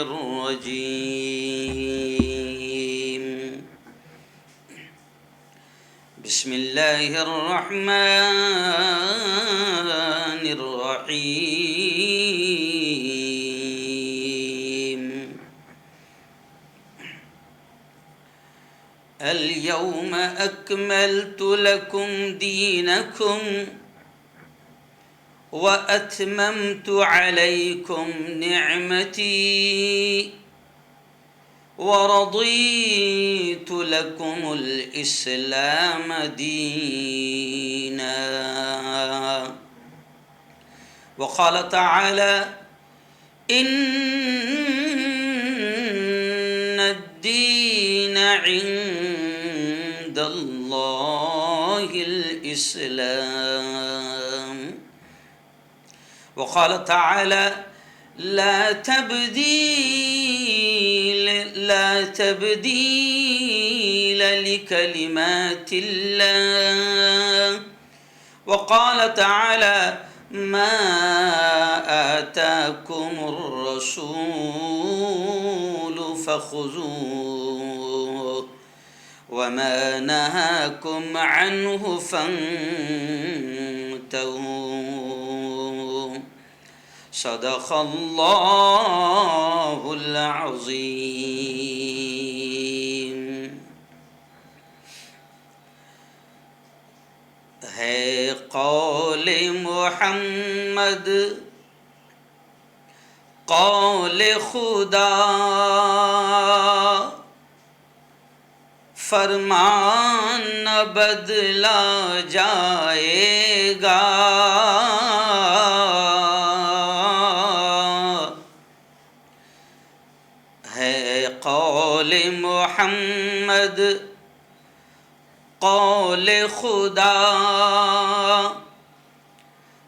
الرجيم بسم الله الرحمن الرحيم اليوم أكملت لكم دينكم وأتممت عليكم نعمتي ورضيت لكم الإسلام دينا. وقال تعالى إن الدين عند الله الإسلام. وقال تعالى لا تبديل لكلمات الله. وقال تعالى ما آتاكم الرسول فخذوه وما نهاكم عنه فانتهوا. صدق اللہ العظیم. ہے قول محمد قول خدا، فرمان نہ بدلا جائے گا. قول محمد قول خدا،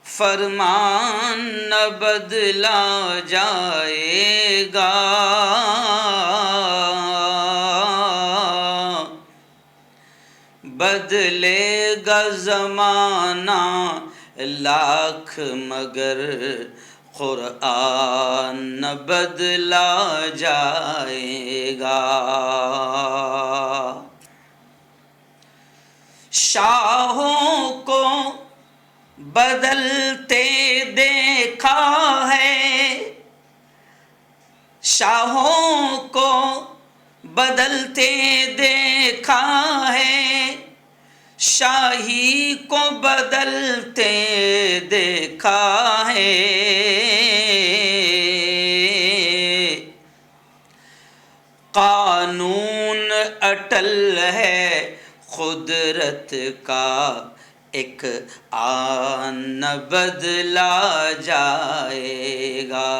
فرمان نہ بدلا جائے گا. بدلے گا زمانہ لاکھ مگر قرآن نہ بدلا جائے گا. شاہوں کو بدلتے دیکھا ہے، شاہوں کو بدلتے دیکھا ہے، شاہی کو بدلتے دیکھا ہے. قانون اٹل ہے قدرت کا، ایک آن نہ بدلا جائے گا.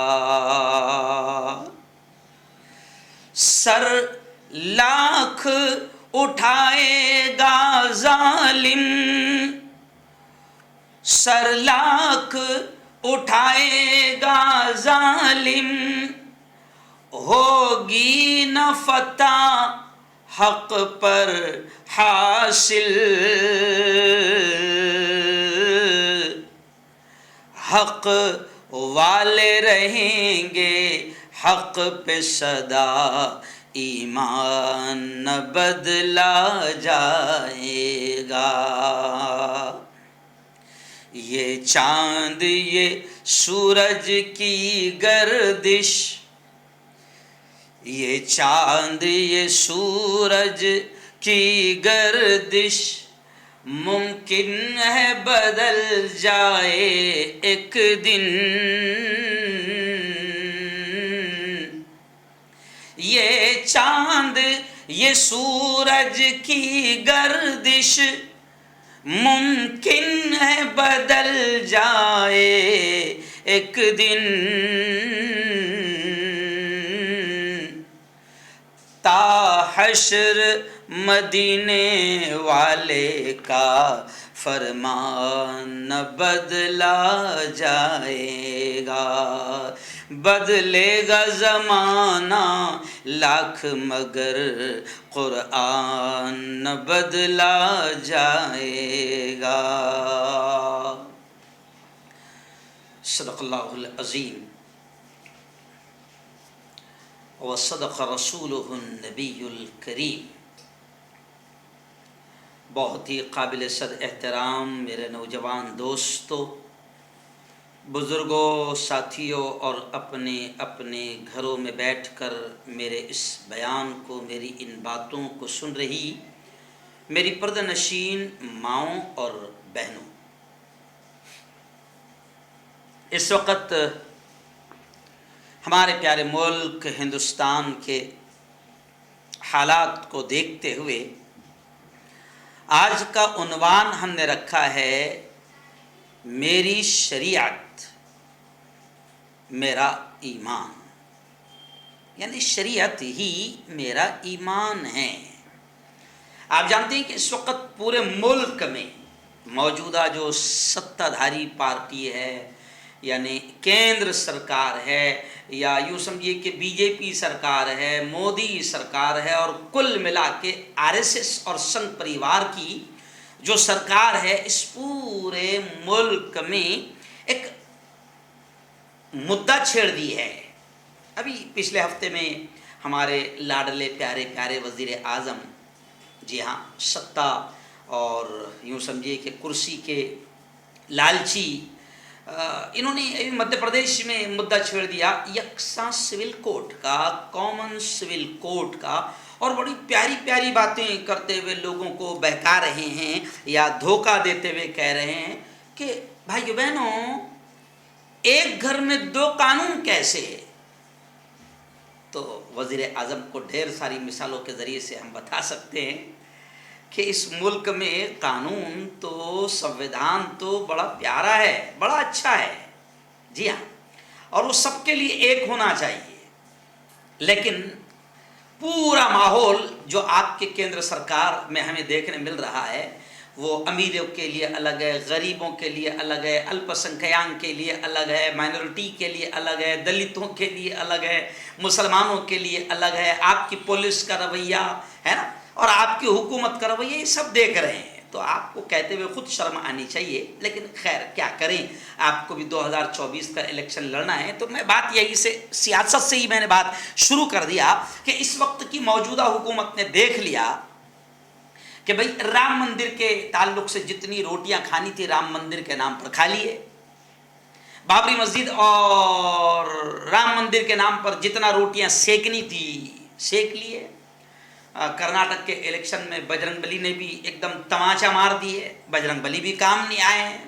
سر لاکھ اٹھائے گا ظالم، سر لاکھ اٹھائے گا ظالم، ہوگی نہ فتح حق پر حاصل. حق والے رہیں گے حق پہ صدا، ایمان نہ بدلا جائے گا. یہ چاند یہ سورج کی گردش، یہ چاند یہ سورج کی گردش، ممکن ہے بدل جائے ایک دن. یہ چاند یہ سورج کی گردش، ممکن ہے بدل جائے ایک دن. تا حشر مدینے والے کا فرمان نہ بدلا جائے گا. بدلے گا زمانہ لاکھ مگر قرآن نہ بدلا جائے گا. صدق اللہ العظیم. وصدق رسولہ النبی الکریم۔ بہت ہی قابل صد احترام میرے نوجوان دوستو، بزرگوں، ساتھیوں اور اپنے اپنے گھروں میں بیٹھ کر میرے اس بیان کو، میری ان باتوں کو سن رہی میری پردہ نشین ماؤں اور بہنوں، اس وقت ہمارے پیارے ملک ہندوستان کے حالات کو دیکھتے ہوئے آج کا عنوان ہم نے رکھا ہے میری شریعت میرا ایمان، یعنی شریعت ہی میرا ایمان ہے۔ آپ جانتے ہیں کہ اس وقت پورے ملک میں موجودہ جو ستہ دھاری پارٹی ہے، یعنی کیندر سرکار ہے، یا یوں سمجھیے کہ بی جے پی سرکار ہے، مودی سرکار ہے، اور کل ملا کے آر ایس ایس اور سنگھ پریوار کی جو سرکار ہے، اس پورے ملک میں ایک مدعا چھیڑ دی ہے۔ ابھی پچھلے ہفتے میں ہمارے لاڈلے پیارے پیارے وزیر اعظم، جی ہاں، ستا اور یوں سمجھیے کہ کرسی کے لالچی، انہوں نے مدھیہ پردیش میں مدعا چھیڑ دیا یکساں سول کوڈ کا، کامن سول کوڈ کا، اور بڑی پیاری پیاری باتیں کرتے ہوئے لوگوں کو بہکا رہے ہیں یا دھوکہ دیتے ہوئے کہہ رہے ہیں کہ بھائیو بہنوں، ایک گھر میں دو قانون کیسے؟ تو وزیر اعظم کو ڈھیر ساری مثالوں کے ذریعے سے ہم بتا سکتے ہیں کہ اس ملک میں قانون تو، سنویدھان تو بڑا پیارا ہے، بڑا اچھا ہے، جی ہاں، اور وہ سب کے لیے ایک ہونا چاہیے، لیکن پورا ماحول جو آپ کے کیندر سرکار میں ہمیں دیکھنے مل رہا ہے، وہ امیروں کے لیے الگ ہے، غریبوں کے لیے الگ ہے، الپ سنکھیان کے لیے الگ ہے، مائنورٹی کے لیے الگ ہے، دلتوں کے لیے الگ ہے، مسلمانوں کے لیے الگ ہے، آپ کی پولیس کا رویہ ہے نا، اور آپ کی حکومت کا رویہ، یہ سب دیکھ رہے ہیں، تو آپ کو کہتے ہوئے خود شرم آنی چاہیے، لیکن خیر کیا کریں، آپ کو بھی 2024 کا الیکشن لڑنا ہے، تو میں بات یہی سے، سیاست سے ہی میں نے بات شروع کر دیا کہ اس وقت کی موجودہ حکومت نے دیکھ لیا کہ بھئی رام مندر کے تعلق سے جتنی روٹیاں کھانی تھی رام مندر کے نام پر کھا لیے، بابری مسجد اور رام مندر کے نام پر جتنا روٹیاں سیکنی تھی سیک لیے، کرناٹک کے الیکشن میں بجرنگ بلی نے بھی ایک دم تماچا مار دیے، بجرنگ بلی بھی کام نہیں آئے ہیں۔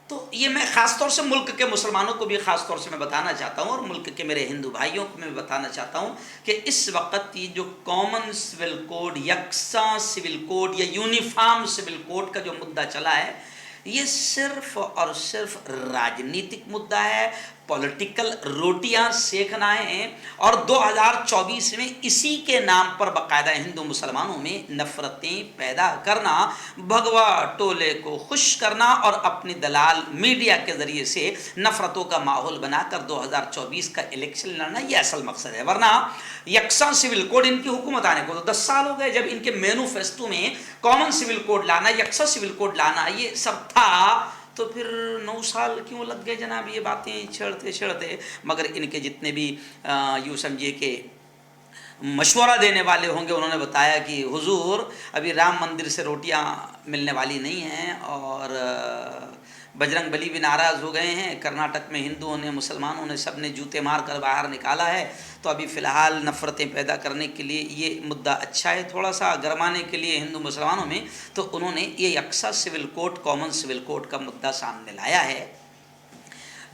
تو یہ میں خاص طور سے ملک کے مسلمانوں کو بھی خاص طور سے میں بتانا چاہتا ہوں، اور ملک کے میرے ہندو بھائیوں کو میں بتانا چاہتا ہوں کہ اس وقت یہ جو کامن سول کوڈ، یکساں سول کوڈ یا یونیفارم سول کوڈ کا جو مدعا چلا ہے، یہ صرف اور صرف راجنیتک مدعا ہے، پولیٹیکل روٹیاں سیکھنا ہے، اور 2024 میں اسی کے نام پر باقاعدہ ہندو مسلمانوں میں نفرتیں پیدا کرنا، بھگوا ٹولے کو خوش کرنا، اور اپنی دلال میڈیا کے ذریعے سے نفرتوں کا ماحول بنا کر 2024 کا الیکشن لڑنا، یہ اصل مقصد ہے۔ ورنہ یکساں سول کوڈ، ان کی حکومت آنے کو تو 10 سال ہو گئے، جب ان کے مینوفیسٹو میں کامن سول کوڈ لانا، یکساں سول کوڈ لانا یہ سب تھا، تو پھر 9 سال کیوں لگ گئے جناب یہ باتیں چھڑتے؟ مگر ان کے جتنے بھی یوں سمجھیے کہ مشورہ دینے والے ہوں گے، انہوں نے بتایا کہ حضور ابھی رام مندر سے روٹیاں ملنے والی نہیں ہیں، اور بجرنگ بلی بھی ناراض ہو گئے ہیں، کرناٹک میں ہندوؤں نے، مسلمانوں نے، سب نے جوتے مار کر باہر نکالا ہے، تو ابھی فی الحال نفرتیں پیدا کرنے کے لیے یہ مدعا اچھا ہے، تھوڑا سا گرمانے کے لیے ہندو مسلمانوں میں، تو انہوں نے یہ یکساں civil code, common civil code کا مدعا سامنے لایا ہے،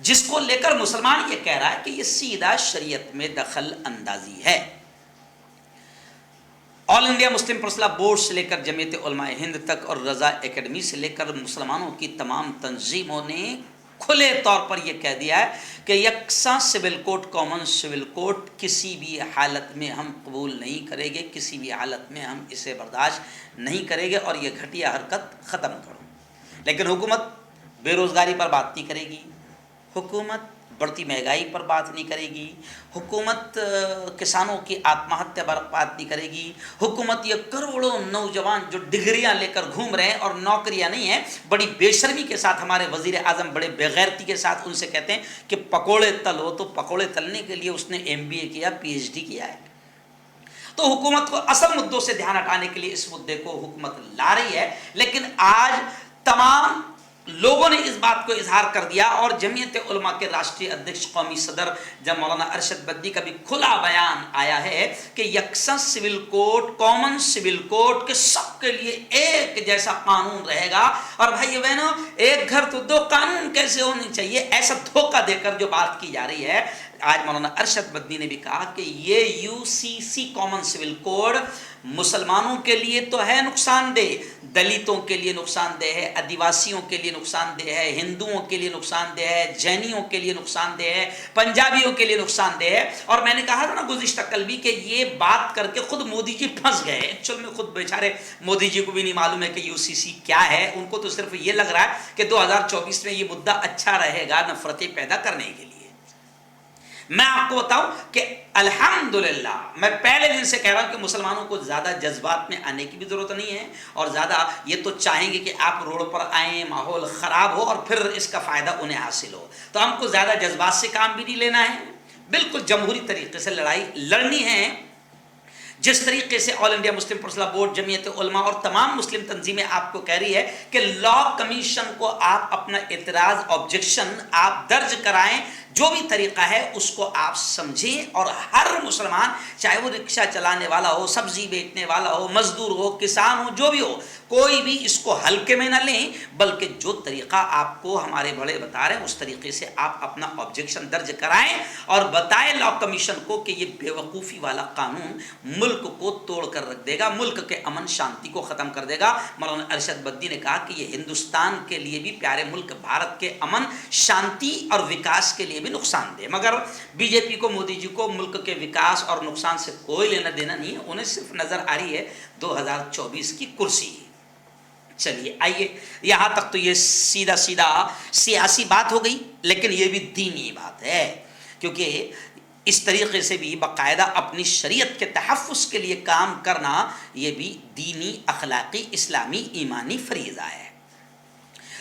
جس کو لے کر مسلمان یہ کہہ رہا ہے کہ یہ سیدھا شریعت میں دخل اندازی ہے۔ آل انڈیا مسلم پرسنل بورڈ سے لے کر جمعیت علماء ہند تک، اور رضا اکیڈمی سے لے کر مسلمانوں کی تمام تنظیموں نے کھلے طور پر یہ کہہ دیا ہے کہ یکساں civil code, common civil code کسی بھی حالت میں ہم قبول نہیں کریں گے، کسی بھی حالت میں ہم اسے برداشت نہیں کریں گے، اور یہ گھٹیا حرکت ختم کرو۔ لیکن حکومت بے روزگاری پر بات نہیں کرے گی، حکومت بڑھتی مہنگائی پر بات نہیں کرے گی، حکومت کسانوں کی آتم ہتیا پر بات نہیں کرے گی، حکومت یہ کروڑوں نوجوان جو ڈگریاں لے کر گھوم رہے ہیں اور نوکریاں نہیں ہیں، بڑی بے شرمی کے ساتھ ہمارے وزیر اعظم بڑے بےغیرتی کے ساتھ ان سے کہتے ہیں کہ پکوڑے تلو، تو پکوڑے تلنے کے لیے اس نے MBA کیا، PhD کیا ہے۔ تو حکومت کو اصل مدوں سے دھیان ہٹانے کے لیے اس مدے کو حکومت لا رہی ہے، لیکن آج تمام لوگوں نے اس بات کو اظہار کر دیا، اور جمعیت علماء کے راشٹری ادھیکش قومی صدر جب مولانا ارشد بدی کا بھی کھلا بیان آیا ہے کہ یکساں civil code, common civil code کے سب کے لیے ایک جیسا قانون رہے گا۔ اور بھائی بہنوں، ایک گھر تو دو قانون کیسے ہونے چاہیے، ایسا دھوکہ دے کر جو بات کی جا رہی ہے۔ آج مولانا ارشد بدی نے بھی کہا کہ یہ UCC کامن سول کوڈ مسلمانوں کے لیے تو ہے نقصان دہ، دلتوں کے لیے نقصان دہ ہے، آدیواسیوں کے لیے نقصان دہ ہے، ہندوؤں کے لیے نقصان دہ ہے، جینیوں کے لیے نقصان دہ ہے، پنجابیوں کے لیے نقصان دہ ہے۔ اور میں نے کہا تھا نا گزشتہ کل بھی کہ یہ بات کر کے خود مودی جی پھنس گئے، ایکچوئل میں خود بیچارے مودی جی کو بھی نہیں معلوم ہے کہ UCC کیا ہے، ان کو تو صرف یہ لگ رہا ہے کہ 2024 میں یہ مدعا اچھا رہے گا نفرتیں پیدا کرنے کے لیے۔ میں آپ کو بتاؤں کہ الحمدللہ میں پہلے دن سے کہہ رہا ہوں کہ مسلمانوں کو زیادہ جذبات میں آنے کی بھی ضرورت نہیں ہے، اور زیادہ یہ تو چاہیں گے کہ آپ روڈ پر آئیں، ماحول خراب ہو اور پھر اس کا فائدہ انہیں حاصل ہو، تو ہم کو زیادہ جذبات سے کام بھی نہیں لینا ہے، بالکل جمہوری طریقے سے لڑائی لڑنی ہے۔ جس طریقے سے آل انڈیا مسلم پرسنل بورڈ، جمعیت علماء اور تمام مسلم تنظیمیں آپ کو کہہ رہی ہے کہ لا کمیشن کو آپ اپنا اعتراض، آبجیکشن آپ درج کرائیں، جو بھی طریقہ ہے اس کو آپ سمجھیں، اور ہر مسلمان چاہے وہ رکشہ چلانے والا ہو، سبزی بیچنے والا ہو، مزدور ہو، کسان ہو، جو بھی ہو، کوئی بھی اس کو ہلکے میں نہ لیں، بلکہ جو طریقہ آپ کو ہمارے بڑے بتا رہے ہیں اس طریقے سے آپ اپنا آبجیکشن درج کرائیں اور بتائیں لا کمیشن کو کہ یہ بیوقوفی والا قانون ملک کو توڑ کر رکھ دے گا، ملک کے امن شانتی کو ختم کر دے گا۔ مولانا ارشد بدی نے کہا کہ یہ ہندوستان کے لیے بھی، پیارے ملک بھارت کے امن شانتی اور وکاس کے لیے بھی نقصان دہ، مگر BJP کو، مودی جی کو ملک کے وکاس اور نقصان سے کوئی لینا دینا نہیں ہے، انہیں صرف نظر آ رہی ہے 2024 کی کرسی۔ چلیے آئیے، یہاں تک تو یہ سیدھا سیاسی بات ہو گئی، لیکن یہ بھی دینی بات ہے، کیونکہ اس طریقے سے بھی باقاعدہ اپنی شریعت کے تحفظ کے لیے کام کرنا یہ بھی دینی، اخلاقی، اسلامی، ایمانی فریضہ ہے۔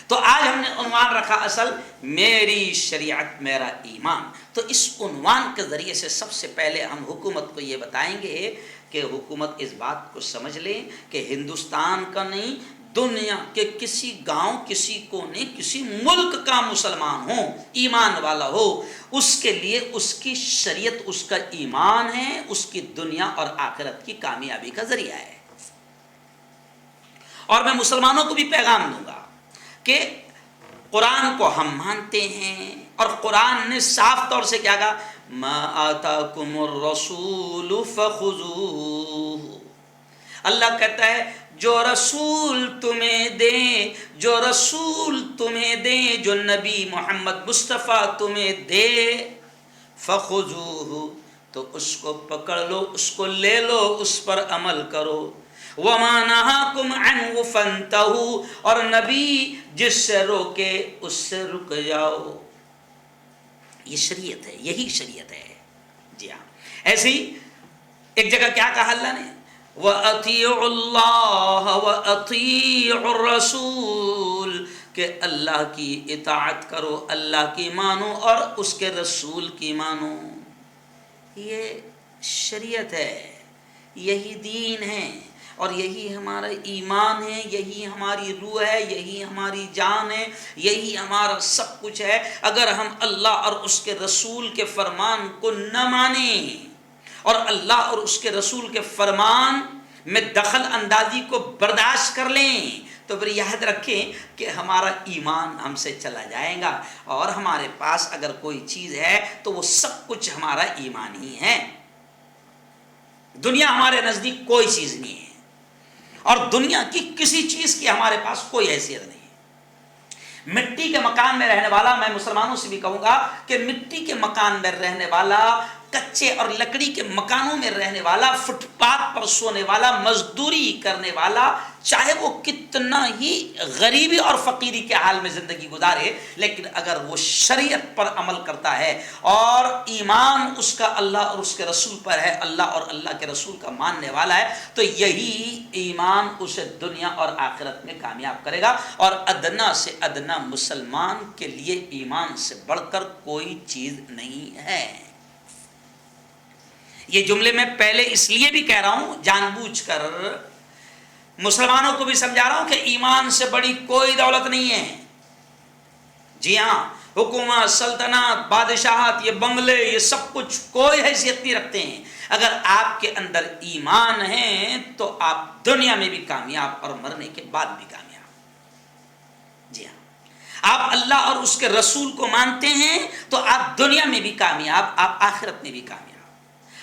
تو آج ہم نے عنوان رکھا اصل میری شریعت میرا ایمان۔ تو اس عنوان کے ذریعے سے سب سے پہلے ہم حکومت کو یہ بتائیں گے کہ حکومت اس بات کو سمجھ لے کہ ہندوستان کا نہیں، دنیا کے کسی گاؤں، کسی کونے، کسی ملک کا مسلمان ہو، ایمان والا ہو، اس کے لیے اس کی شریعت، اس کا ایمان ہے، اس کی دنیا اور آخرت کی کامیابی کا ذریعہ ہے۔ اور میں مسلمانوں کو بھی پیغام دوں گا کہ قرآن کو ہم مانتے ہیں، اور قرآن نے صاف طور سے کیا کہا، ما آتاکم الرسول فخذوہ۔ اللہ کہتا ہے جو رسول تمہیں دیں، جو رسول تمہیں دیں، جو نبی محمد مصطفیٰ تمہیں دے، فخذوہ، تو اس کو پکڑ لو، اس کو لے لو، اس پر عمل کرو۔ وما نہاکم عنہ فانتہوا، اور نبی جس سے روکے اس سے رک جاؤ۔ یہ شریعت ہے، یہی شریعت ہے۔ جی ہاں، ایسی ایک جگہ کیا کہا اللہ نے، وَأَطِيعُوا اللَّهَ وَأَطِيعُوا الرَّسُولَ، کہ اللہ کی اطاعت کرو، اللہ کی مانو اور اس کے رسول کی مانو۔ یہ شریعت ہے، یہی دین ہے، اور یہی ہمارا ایمان ہے، یہی ہماری روح ہے، یہی ہماری جان ہے، یہی ہمارا سب کچھ ہے۔ اگر ہم اللہ اور اس کے رسول کے فرمان کو نہ مانیں اور اللہ اور اس کے رسول کے فرمان میں دخل اندازی کو برداشت کر لیں، تو پھر یاد رکھیں کہ ہمارا ایمان ہم سے چلا جائے گا، اور ہمارے پاس اگر کوئی چیز ہے تو وہ سب کچھ ہمارا ایمان ہی ہے۔ دنیا ہمارے نزدیک کوئی چیز نہیں ہے، اور دنیا کی کسی چیز کی ہمارے پاس کوئی حیثیت نہیں ہے۔ مٹی کے مکان میں رہنے والا، میں مسلمانوں سے بھی کہوں گا کہ مٹی کے مکان میں رہنے والا کچے اور لکڑی کے مکانوں میں رہنے والا، فٹ پاتھ پر سونے والا، مزدوری کرنے والا، چاہے وہ کتنا ہی غریبی اور فقیری کے حال میں زندگی گزارے، لیکن اگر وہ شریعت پر عمل کرتا ہے اور ایمان اس کا اللہ اور اس کے رسول پر ہے، اللہ اور اللہ کے رسول کا ماننے والا ہے، تو یہی ایمان اسے دنیا اور آخرت میں کامیاب کرے گا۔ اور ادنا سے ادنا مسلمان کے لیے ایمان سے بڑھ کر کوئی چیز نہیں ہے۔ یہ جملے میں پہلے اس لیے بھی کہہ رہا ہوں، جان بوجھ کر مسلمانوں کو بھی سمجھا رہا ہوں کہ ایمان سے بڑی کوئی دولت نہیں ہے۔ جی ہاں، حکومت، سلطنت، بادشاہت، یہ بنگلے، یہ سب کچھ کوئی حیثیت نہیں رکھتے ہیں۔ اگر آپ کے اندر ایمان ہے تو آپ دنیا میں بھی کامیاب اور مرنے کے بعد بھی کامیاب۔ جی ہاں، آپ اللہ اور اس کے رسول کو مانتے ہیں تو آپ دنیا میں بھی کامیاب، آپ آخرت میں بھی کامیاب۔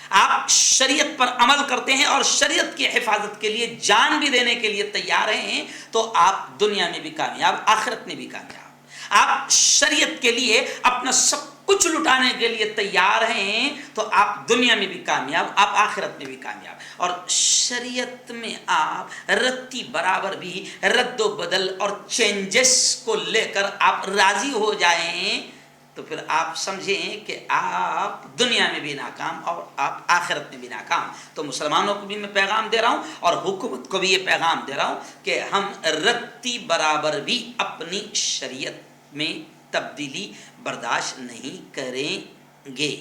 آپ شریعت پر عمل کرتے ہیں اور شریعت کی حفاظت کے لیے جان بھی دینے کے لیے تیار ہیں تو آپ دنیا میں بھی کامیاب، آخرت میں بھی کامیاب۔ آپ شریعت کے لیے اپنا سب کچھ لٹانے کے لیے تیار ہیں تو آپ دنیا میں بھی کامیاب، آپ آخرت میں بھی کامیاب۔ اور شریعت میں آپ رتی برابر بھی رد و بدل اور چینجز کو لے کر آپ راضی ہو جائیں تو پھر آپ سمجھیں کہ آپ دنیا میں بھی ناکام اور آپ آخرت میں بھی ناکام۔ تو مسلمانوں کو بھی میں پیغام دے رہا ہوں اور حکومت کو بھی یہ پیغام دے رہا ہوں کہ ہم رتی برابر بھی اپنی شریعت میں تبدیلی برداشت نہیں کریں گے۔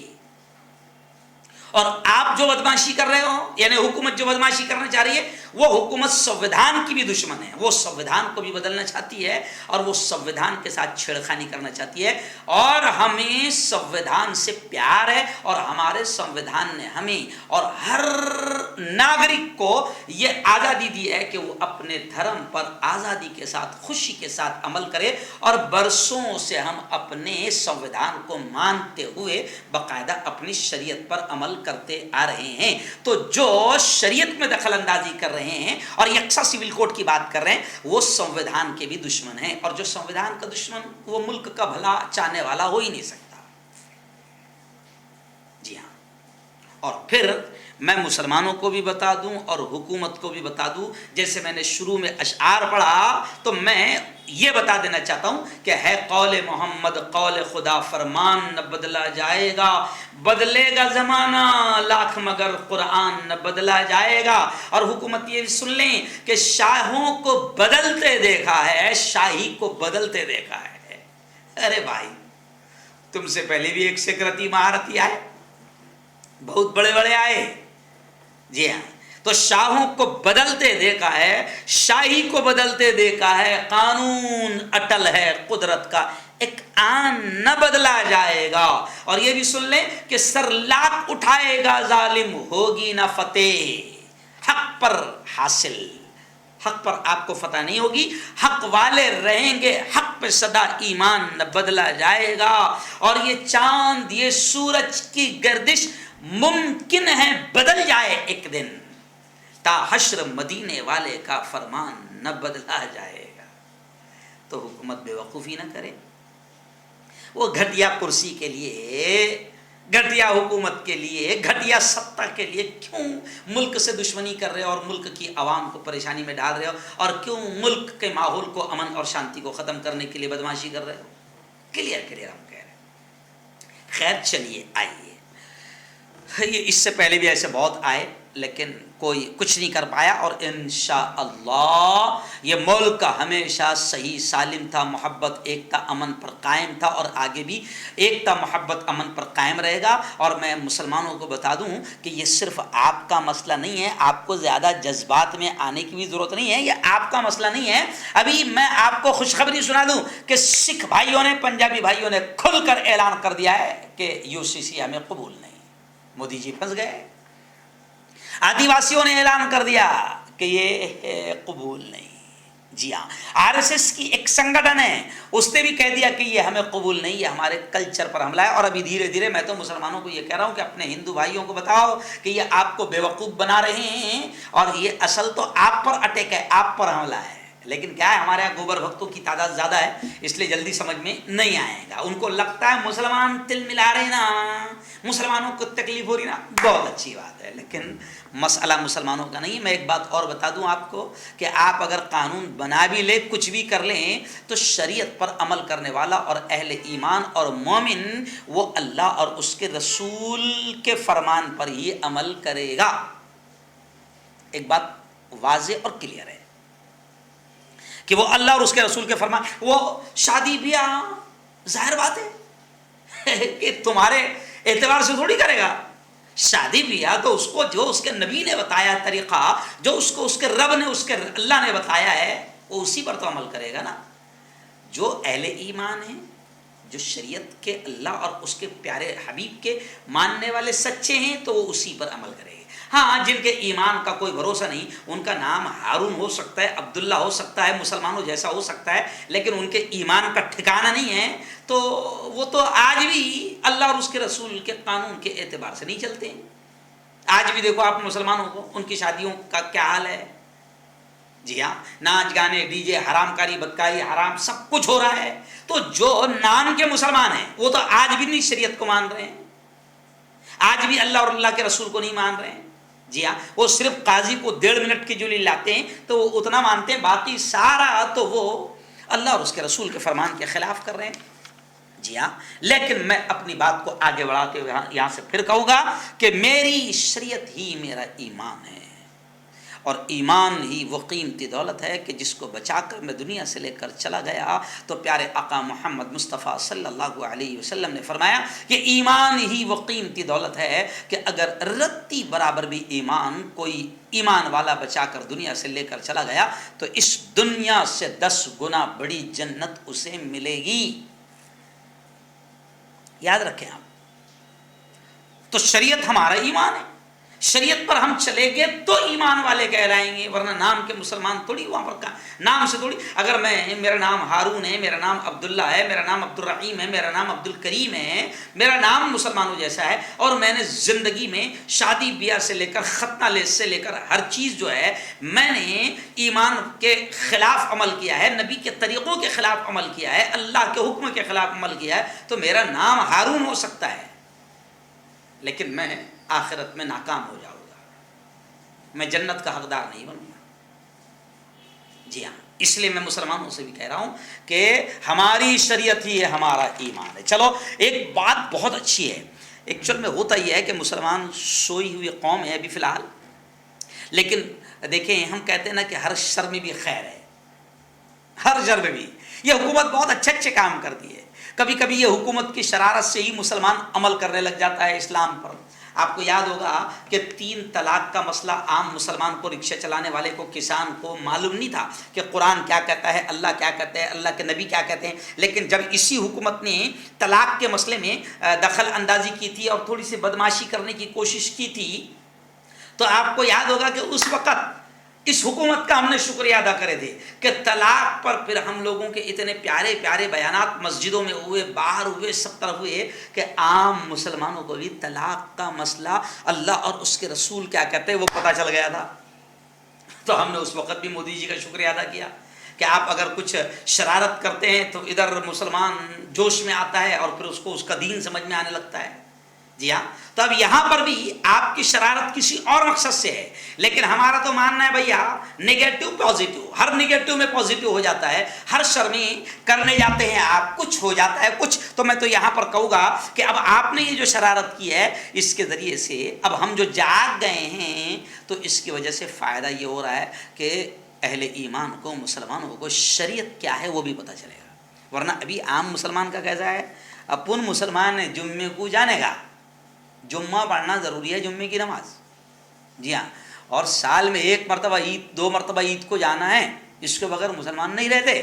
اور آپ جو بدماشی کر رہے ہو، یعنی حکومت جو بدماشی کرنا چاہ رہی ہے، وہ حکومت سنویدھان کی بھی دشمن ہے۔ وہ سنویدھان کو بھی بدلنا چاہتی ہے اور وہ سنویدھان کے ساتھ چھیڑخانی کرنا چاہتی ہے۔ اور ہمیں سنویدھان سے پیار ہے اور ہمارے سنویدھان نے ہمیں اور ہر ناگرک کو یہ آزادی دی ہے کہ وہ اپنے دھرم پر آزادی کے ساتھ، خوشی کے ساتھ عمل کرے۔ اور برسوں سے ہم اپنے سنویدھان کو مانتے ہوئے باقاعدہ اپنی شریعت پر عمل کرتے آ رہے ہیں۔ تو جو شریعت میں دخل اندازی کر رہے ہیں اور یکساں سول کوڈ کی بات کر رہے ہیں، وہ سنویدھان کے بھی دشمن ہیں، اور جو سنویدھان کا دشمن وہ ملک کا بھلا چاہنے والا ہو ہی نہیں سکتا۔ جی ہاں، اور پھر میں مسلمانوں کو بھی بتا دوں اور حکومت کو بھی بتا دوں، جیسے میں نے شروع میں اشعار پڑھا تو میں یہ بتا دینا چاہتا ہوں کہ ہے قول محمد قول خدا، فرمان نہ بدلا جائے گا، بدلے گا زمانہ لاکھ مگر قرآن نہ بدلا جائے گا۔ اور حکومت یہ سن لیں کہ شاہوں کو بدلتے دیکھا ہے، شاہی کو بدلتے دیکھا ہے۔ ارے بھائی، تم سے پہلے بھی ایک سکرتی مہارتی آئے، بہت بڑے بڑے آئے۔ جی ہاں، تو شاہوں کو بدلتے دیکھا ہے، شاہی کو بدلتے دیکھا ہے، قانون اٹل ہے قدرت کا، ایک آن نہ بدلا جائے گا۔ اور یہ بھی سن لیں کہ سر لاکھ اٹھائے گا ظالم، ہوگی نہ فتح حق پر حاصل۔ حق پر آپ کو فتح نہیں ہوگی، حق والے رہیں گے حق پہ صدا، ایمان نہ بدلا جائے گا۔ اور یہ چاند، یہ سورج کی گردش ممکن ہے بدل جائے ایک دن، تا حشر مدینے والے کا فرمان نہ بدلا جائے گا۔ تو حکومت بے وقوفی نہ کرے، وہ گھٹیا کرسی کے لیے، گھٹیا حکومت کے لیے، گھٹیا سطح کے لیے کیوں ملک سے دشمنی کر رہے ہو اور ملک کی عوام کو پریشانی میں ڈال رہے ہو، اور کیوں ملک کے ماحول کو، امن اور شانتی کو ختم کرنے کے لیے بدماشی کر رہے ہو؟ کلیئر ہم کہہ رہے ہیں۔ خیر چلیے آئیے، یہ اس سے پہلے بھی ایسے بہت آئے لیکن کوئی کچھ نہیں کر پایا، اور انشاءاللہ یہ ملک ہمیشہ صحیح سالم تھا، محبت ایکتا امن پر قائم تھا، اور آگے بھی ایکتا محبت امن پر قائم رہے گا۔ اور میں مسلمانوں کو بتا دوں کہ یہ صرف آپ کا مسئلہ نہیں ہے، آپ کو زیادہ جذبات میں آنے کی بھی ضرورت نہیں ہے، یہ آپ کا مسئلہ نہیں ہے۔ ابھی میں آپ کو خوشخبری سنا دوں کہ سکھ بھائیوں نے، پنجابی بھائیوں نے کھل کر اعلان کر دیا ہے کہ UCC ہمیں قبول نہیں۔ مودی جی پھنس گئے۔ آدی واسیوں نے اعلان کر دیا کہ یہ قبول نہیں۔ جی ہاں، RSS کی ایک سنگھن ہے، اس نے بھی کہہ دیا کہ یہ ہمیں قبول نہیں، یہ ہمارے کلچر پر حملہ ہے۔ اور ابھی دھیرے دھیرے میں تو مسلمانوں کو یہ کہہ رہا ہوں کہ اپنے ہندو بھائیوں کو بتاؤ کہ یہ آپ کو بیوقوف بنا رہے ہیں اور یہ اصل تو آپ پر اٹیک ہے، آپ پر حملہ ہے، لیکن کیا ہے ہمارے یہاں گوبر بھکتوں کی تعداد زیادہ ہے، اس لیے جلدی سمجھ میں نہیں آئے گا. ان کو لگتا ہے مسلمان تل ملا رہے نا، مسلمانوں کو تکلیف ہو رہی نا، بہت اچھی بات ہے، لیکن مسئلہ مسلمانوں کا نہیں. میں ایک بات اور بتا دوں آپ کو کہ آپ اگر قانون بنا بھی لیں، کچھ بھی کر لیں، تو شریعت پر عمل کرنے والا اور اہل ایمان اور مومن وہ اللہ اور اس کے رسول کے فرمان پر ہی عمل کرے گا. ایک بات واضح اور کلیئر ہے کہ وہ اللہ اور اس کے رسول کے فرمان. وہ شادی بیاہ ظاہر بات ہے کہ تمہارے اعتبار سے تھوڑی کرے گا. شادی بیاہ تو اس کو جو اس کے نبی نے بتایا طریقہ، جو اس کو اس کے رب نے، اس کے اللہ نے بتایا ہے، وہ اسی پر تو عمل کرے گا نا. جو اہل ایمان ہیں، جو شریعت کے اللہ اور اس کے پیارے حبیب کے ماننے والے سچے ہیں، تو وہ اسی پر عمل کرے گے. ہاں، جن کے ایمان کا کوئی بھروسہ نہیں، ان کا نام ہارون ہو سکتا ہے، عبداللہ ہو سکتا ہے، مسلمانوں جیسا ہو سکتا ہے، لیکن ان کے ایمان کا ٹھکانہ نہیں ہے، تو وہ تو آج بھی اللہ اور اس کے رسول کے قانون کے اعتبار سے نہیں چلتے ہیں. آج بھی دیکھو آپ مسلمانوں کو، ان کی شادیوں کا کیا حال ہے. جی ہاں، ناچ گانے، ڈی جے، حرام کاری، بدکاری، حرام سب کچھ ہو رہا ہے. تو جو نام کے مسلمان ہیں وہ تو آج بھی نہیں شریعت کو مان رہے ہیں، آج بھی اللہ اور اللہ کے رسول کو نہیں مان رہے ہیں. جی ہاں، وہ صرف قاضی کو 1.5 منٹ کی جولی لاتے ہیں تو وہ اتنا مانتے ہیں، باقی سارا تو وہ اللہ اور اس کے رسول کے فرمان کے خلاف کر رہے ہیں. جی ہاں، لیکن میں اپنی بات کو آگے بڑھاتے ہوئے یہاں سے پھر کہوں گا کہ میری شریعت ہی میرا ایمان ہے، اور ایمان ہی وہ قیمتی دولت ہے کہ جس کو بچا کر میں دنیا سے لے کر چلا گیا. تو پیارے آقا محمد مصطفیٰ صلی اللہ علیہ وسلم نے فرمایا کہ ایمان ہی وہ قیمتی دولت ہے کہ اگر رتی برابر بھی ایمان کوئی ایمان والا بچا کر دنیا سے لے کر چلا گیا تو اس دنیا سے 10 گنا بڑی جنت اسے ملے گی. یاد رکھیں آپ. تو شریعت ہمارا ایمان ہے، شریعت پر ہم چلیں گے تو ایمان والے کہلائیں گے، ورنہ نام کے مسلمان تھوڑی وہاں پر کا نام سے تھوڑی. اگر میرا نام ہارون ہے، میرا نام عبداللہ ہے، میرا نام عبد الرحیم ہے، میرا نام عبد الکریم ہے، میرا نام مسلمانوں جیسا ہے، اور میں نے زندگی میں شادی بیاہ سے لے کر ختنہ سے لے کر ہر چیز جو ہے میں نے ایمان کے خلاف عمل کیا ہے، نبی کے طریقوں کے خلاف عمل کیا ہے، اللہ کے حکم کے خلاف عمل کیا ہے، تو میرا نام ہارون ہو سکتا ہے، لیکن میں آخرت میں ناکام ہو جاؤں گا، میں جنت کا حقدار نہیں بنوں گا. جی ہاں، اس لیے میں مسلمانوں سے بھی کہہ رہا ہوں کہ ہماری شریعت ہی ہے ہمارا ایمان ہے. چلو ایک بات بہت اچھی ہے، ایکچوئل میں ہوتا یہ ہے کہ مسلمان سوئی ہوئی قوم ہے ابھی فی الحال، لیکن دیکھیں ہم کہتے ہیں نا کہ ہر شر میں بھی خیر ہے، ہر شر میں بھی. یہ حکومت بہت اچھے اچھے کام کرتی ہے، کبھی کبھی یہ حکومت کی شرارت سے ہی مسلمان عمل کرنے لگ جاتا ہے اسلام پر. آپ کو یاد ہوگا کہ 3 طلاق کا مسئلہ عام مسلمان کو، رکشہ چلانے والے کو، کسان کو معلوم نہیں تھا کہ قرآن کیا کہتا ہے، اللہ کیا کہتا ہے، اللہ کے نبی کیا کہتے ہیں. لیکن جب اسی حکومت نے طلاق کے مسئلے میں دخل اندازی کی تھی اور تھوڑی سی بدماشی کرنے کی کوشش کی تھی، تو آپ کو یاد ہوگا کہ اس وقت اس حکومت کا ہم نے شکریہ ادا کرے تھے کہ طلاق پر پھر ہم لوگوں کے اتنے پیارے پیارے بیانات مسجدوں میں ہوئے، باہر ہوئے، سب طرف ہوئے کہ عام مسلمانوں کو بھی طلاق کا مسئلہ اللہ اور اس کے رسول کیا کہتے ہیں وہ پتہ چل گیا تھا. تو ہم نے اس وقت بھی مودی جی کا شکریہ ادا کیا کہ آپ اگر کچھ شرارت کرتے ہیں تو ادھر مسلمان جوش میں آتا ہے اور پھر اس کو اس کا دین سمجھ میں آنے لگتا ہے. جی ہاں، تو اب یہاں پر بھی آپ کی شرارت کسی اور مقصد سے ہے، لیکن ہمارا تو ماننا ہے بھیا نیگیٹو پازیٹو، ہر نیگیٹو میں پازیٹو ہو جاتا ہے، ہر شر میں کرنے جاتے ہیں آپ کچھ ہو جاتا ہے کچھ. تو میں تو یہاں پر کہوں گا کہ اب آپ نے یہ جو شرارت کی ہے اس کے ذریعے سے اب ہم جو جاگ گئے ہیں تو اس کی وجہ سے فائدہ یہ ہو رہا ہے کہ اہل ایمان کو، مسلمانوں کو شریعت کیا ہے وہ بھی پتہ چلے گا. ورنہ ابھی عام مسلمان کا کیسا ہے، اپن مسلمان جمعے کو جانے گا، جمعہ پڑھنا ضروری ہے، جمعے کی نماز. جی ہاں، اور سال میں 1 مرتبہ عید، 2 مرتبہ عید کو جانا ہے، اس کے بغیر مسلمان نہیں رہتے.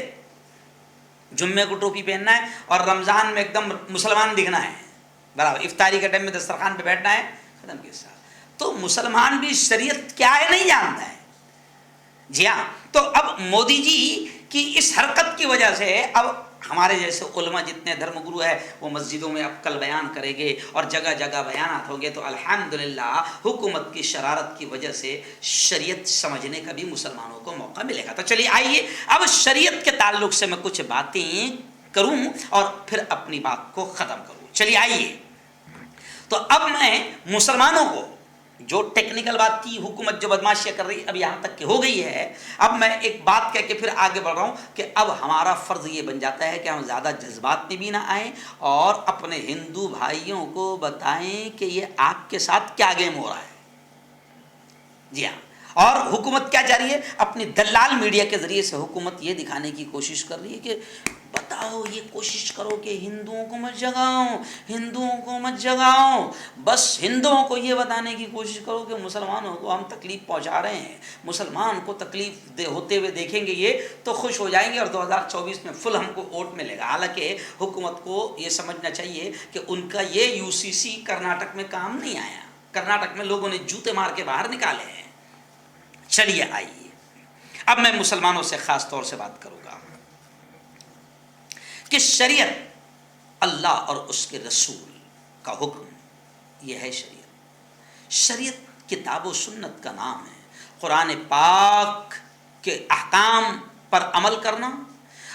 جمعے کو ٹوپی پہننا ہے اور رمضان میں ایک دم مسلمان دکھنا ہے، برابر افطاری کے ٹائم میں دسترخوان پہ بیٹھنا ہے، ختم کے ساتھ. تو مسلمان بھی شریعت کیا ہے نہیں جانتا ہے. جی ہاں، تو اب مودی جی کی اس حرکت کی وجہ سے اب ہمارے جیسے علماء جتنے دھرم گرو ہے وہ مسجدوں میں اب کل بیان کریں گے اور جگہ جگہ بیانات ہوں گے، تو الحمدللہ حکومت کی شرارت کی وجہ سے شریعت سمجھنے کا بھی مسلمانوں کو موقع ملے گا۔ تو چلیے آئیے اب شریعت کے تعلق سے میں کچھ باتیں کروں اور پھر اپنی بات کو ختم کروں۔ چلیے آئیے، تو اب میں مسلمانوں کو جو ٹیکنیکل بات کی، حکومت جو بدماشیاں کر رہی اب یہاں تک کہ ہو گئی ہے، اب میں ایک بات کہہ کے پھر آگے بڑھ رہا ہوں کہ اب ہمارا فرض یہ بن جاتا ہے کہ ہم زیادہ جذبات میں بھی نہ آئیں اور اپنے ہندو بھائیوں کو بتائیں کہ یہ آپ کے ساتھ کیا گیم ہو رہا ہے۔ جی ہاں، اور حکومت کیا چاہ رہی ہے؟ اپنی دلال میڈیا کے ذریعے سے حکومت یہ دکھانے کی کوشش کر رہی ہے کہ بتاؤ، یہ کوشش کرو کہ ہندوؤں کو مت جگاؤ، ہندوؤں کو مت جگاؤ، بس ہندوؤں کو یہ بتانے کی کوشش کرو کہ مسلمانوں کو ہم تکلیف پہنچا رہے ہیں، مسلمان کو تکلیف ہوتے ہوئے دیکھیں گے یہ تو خوش ہو جائیں گے اور 2024 میں فل ہم کو ووٹ ملے گا۔ حالانکہ حکومت کو یہ سمجھنا چاہیے کہ ان کا یہ UCC کرناٹک میں کام نہیں آیا، کرناٹک میں لوگوں نے جوتے مار کے باہر نکالے ہیں۔ چلیے آئیے، اب میں مسلمانوں سے خاص طور سے بات کروں گا کہ شریعت اللہ اور اس کے رسول کا حکم یہ ہے۔ شریعت کتاب و سنت کا نام ہے۔ قرآن پاک کے احکام پر عمل کرنا،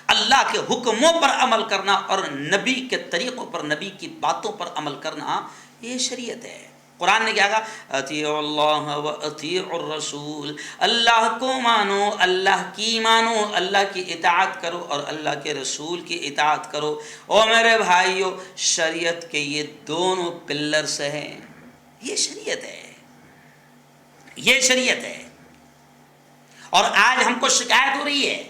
اللہ کے حکموں پر عمل کرنا اور نبی کے طریقوں پر، نبی کی باتوں پر عمل کرنا، یہ شریعت ہے۔ قرآن نے کیا کہا؟ اطیعوا اللہ و اطیعوا الرسول، اللہ کو مانو، اللہ کی مانو، اللہ کی اطاعت کرو اور اللہ کے رسول کی اطاعت کرو۔ او میرے بھائیو، شریعت کے یہ دونوں پلرز ہیں، یہ شریعت ہے، یہ شریعت ہے۔ اور آج ہم کو شکایت ہو رہی ہے،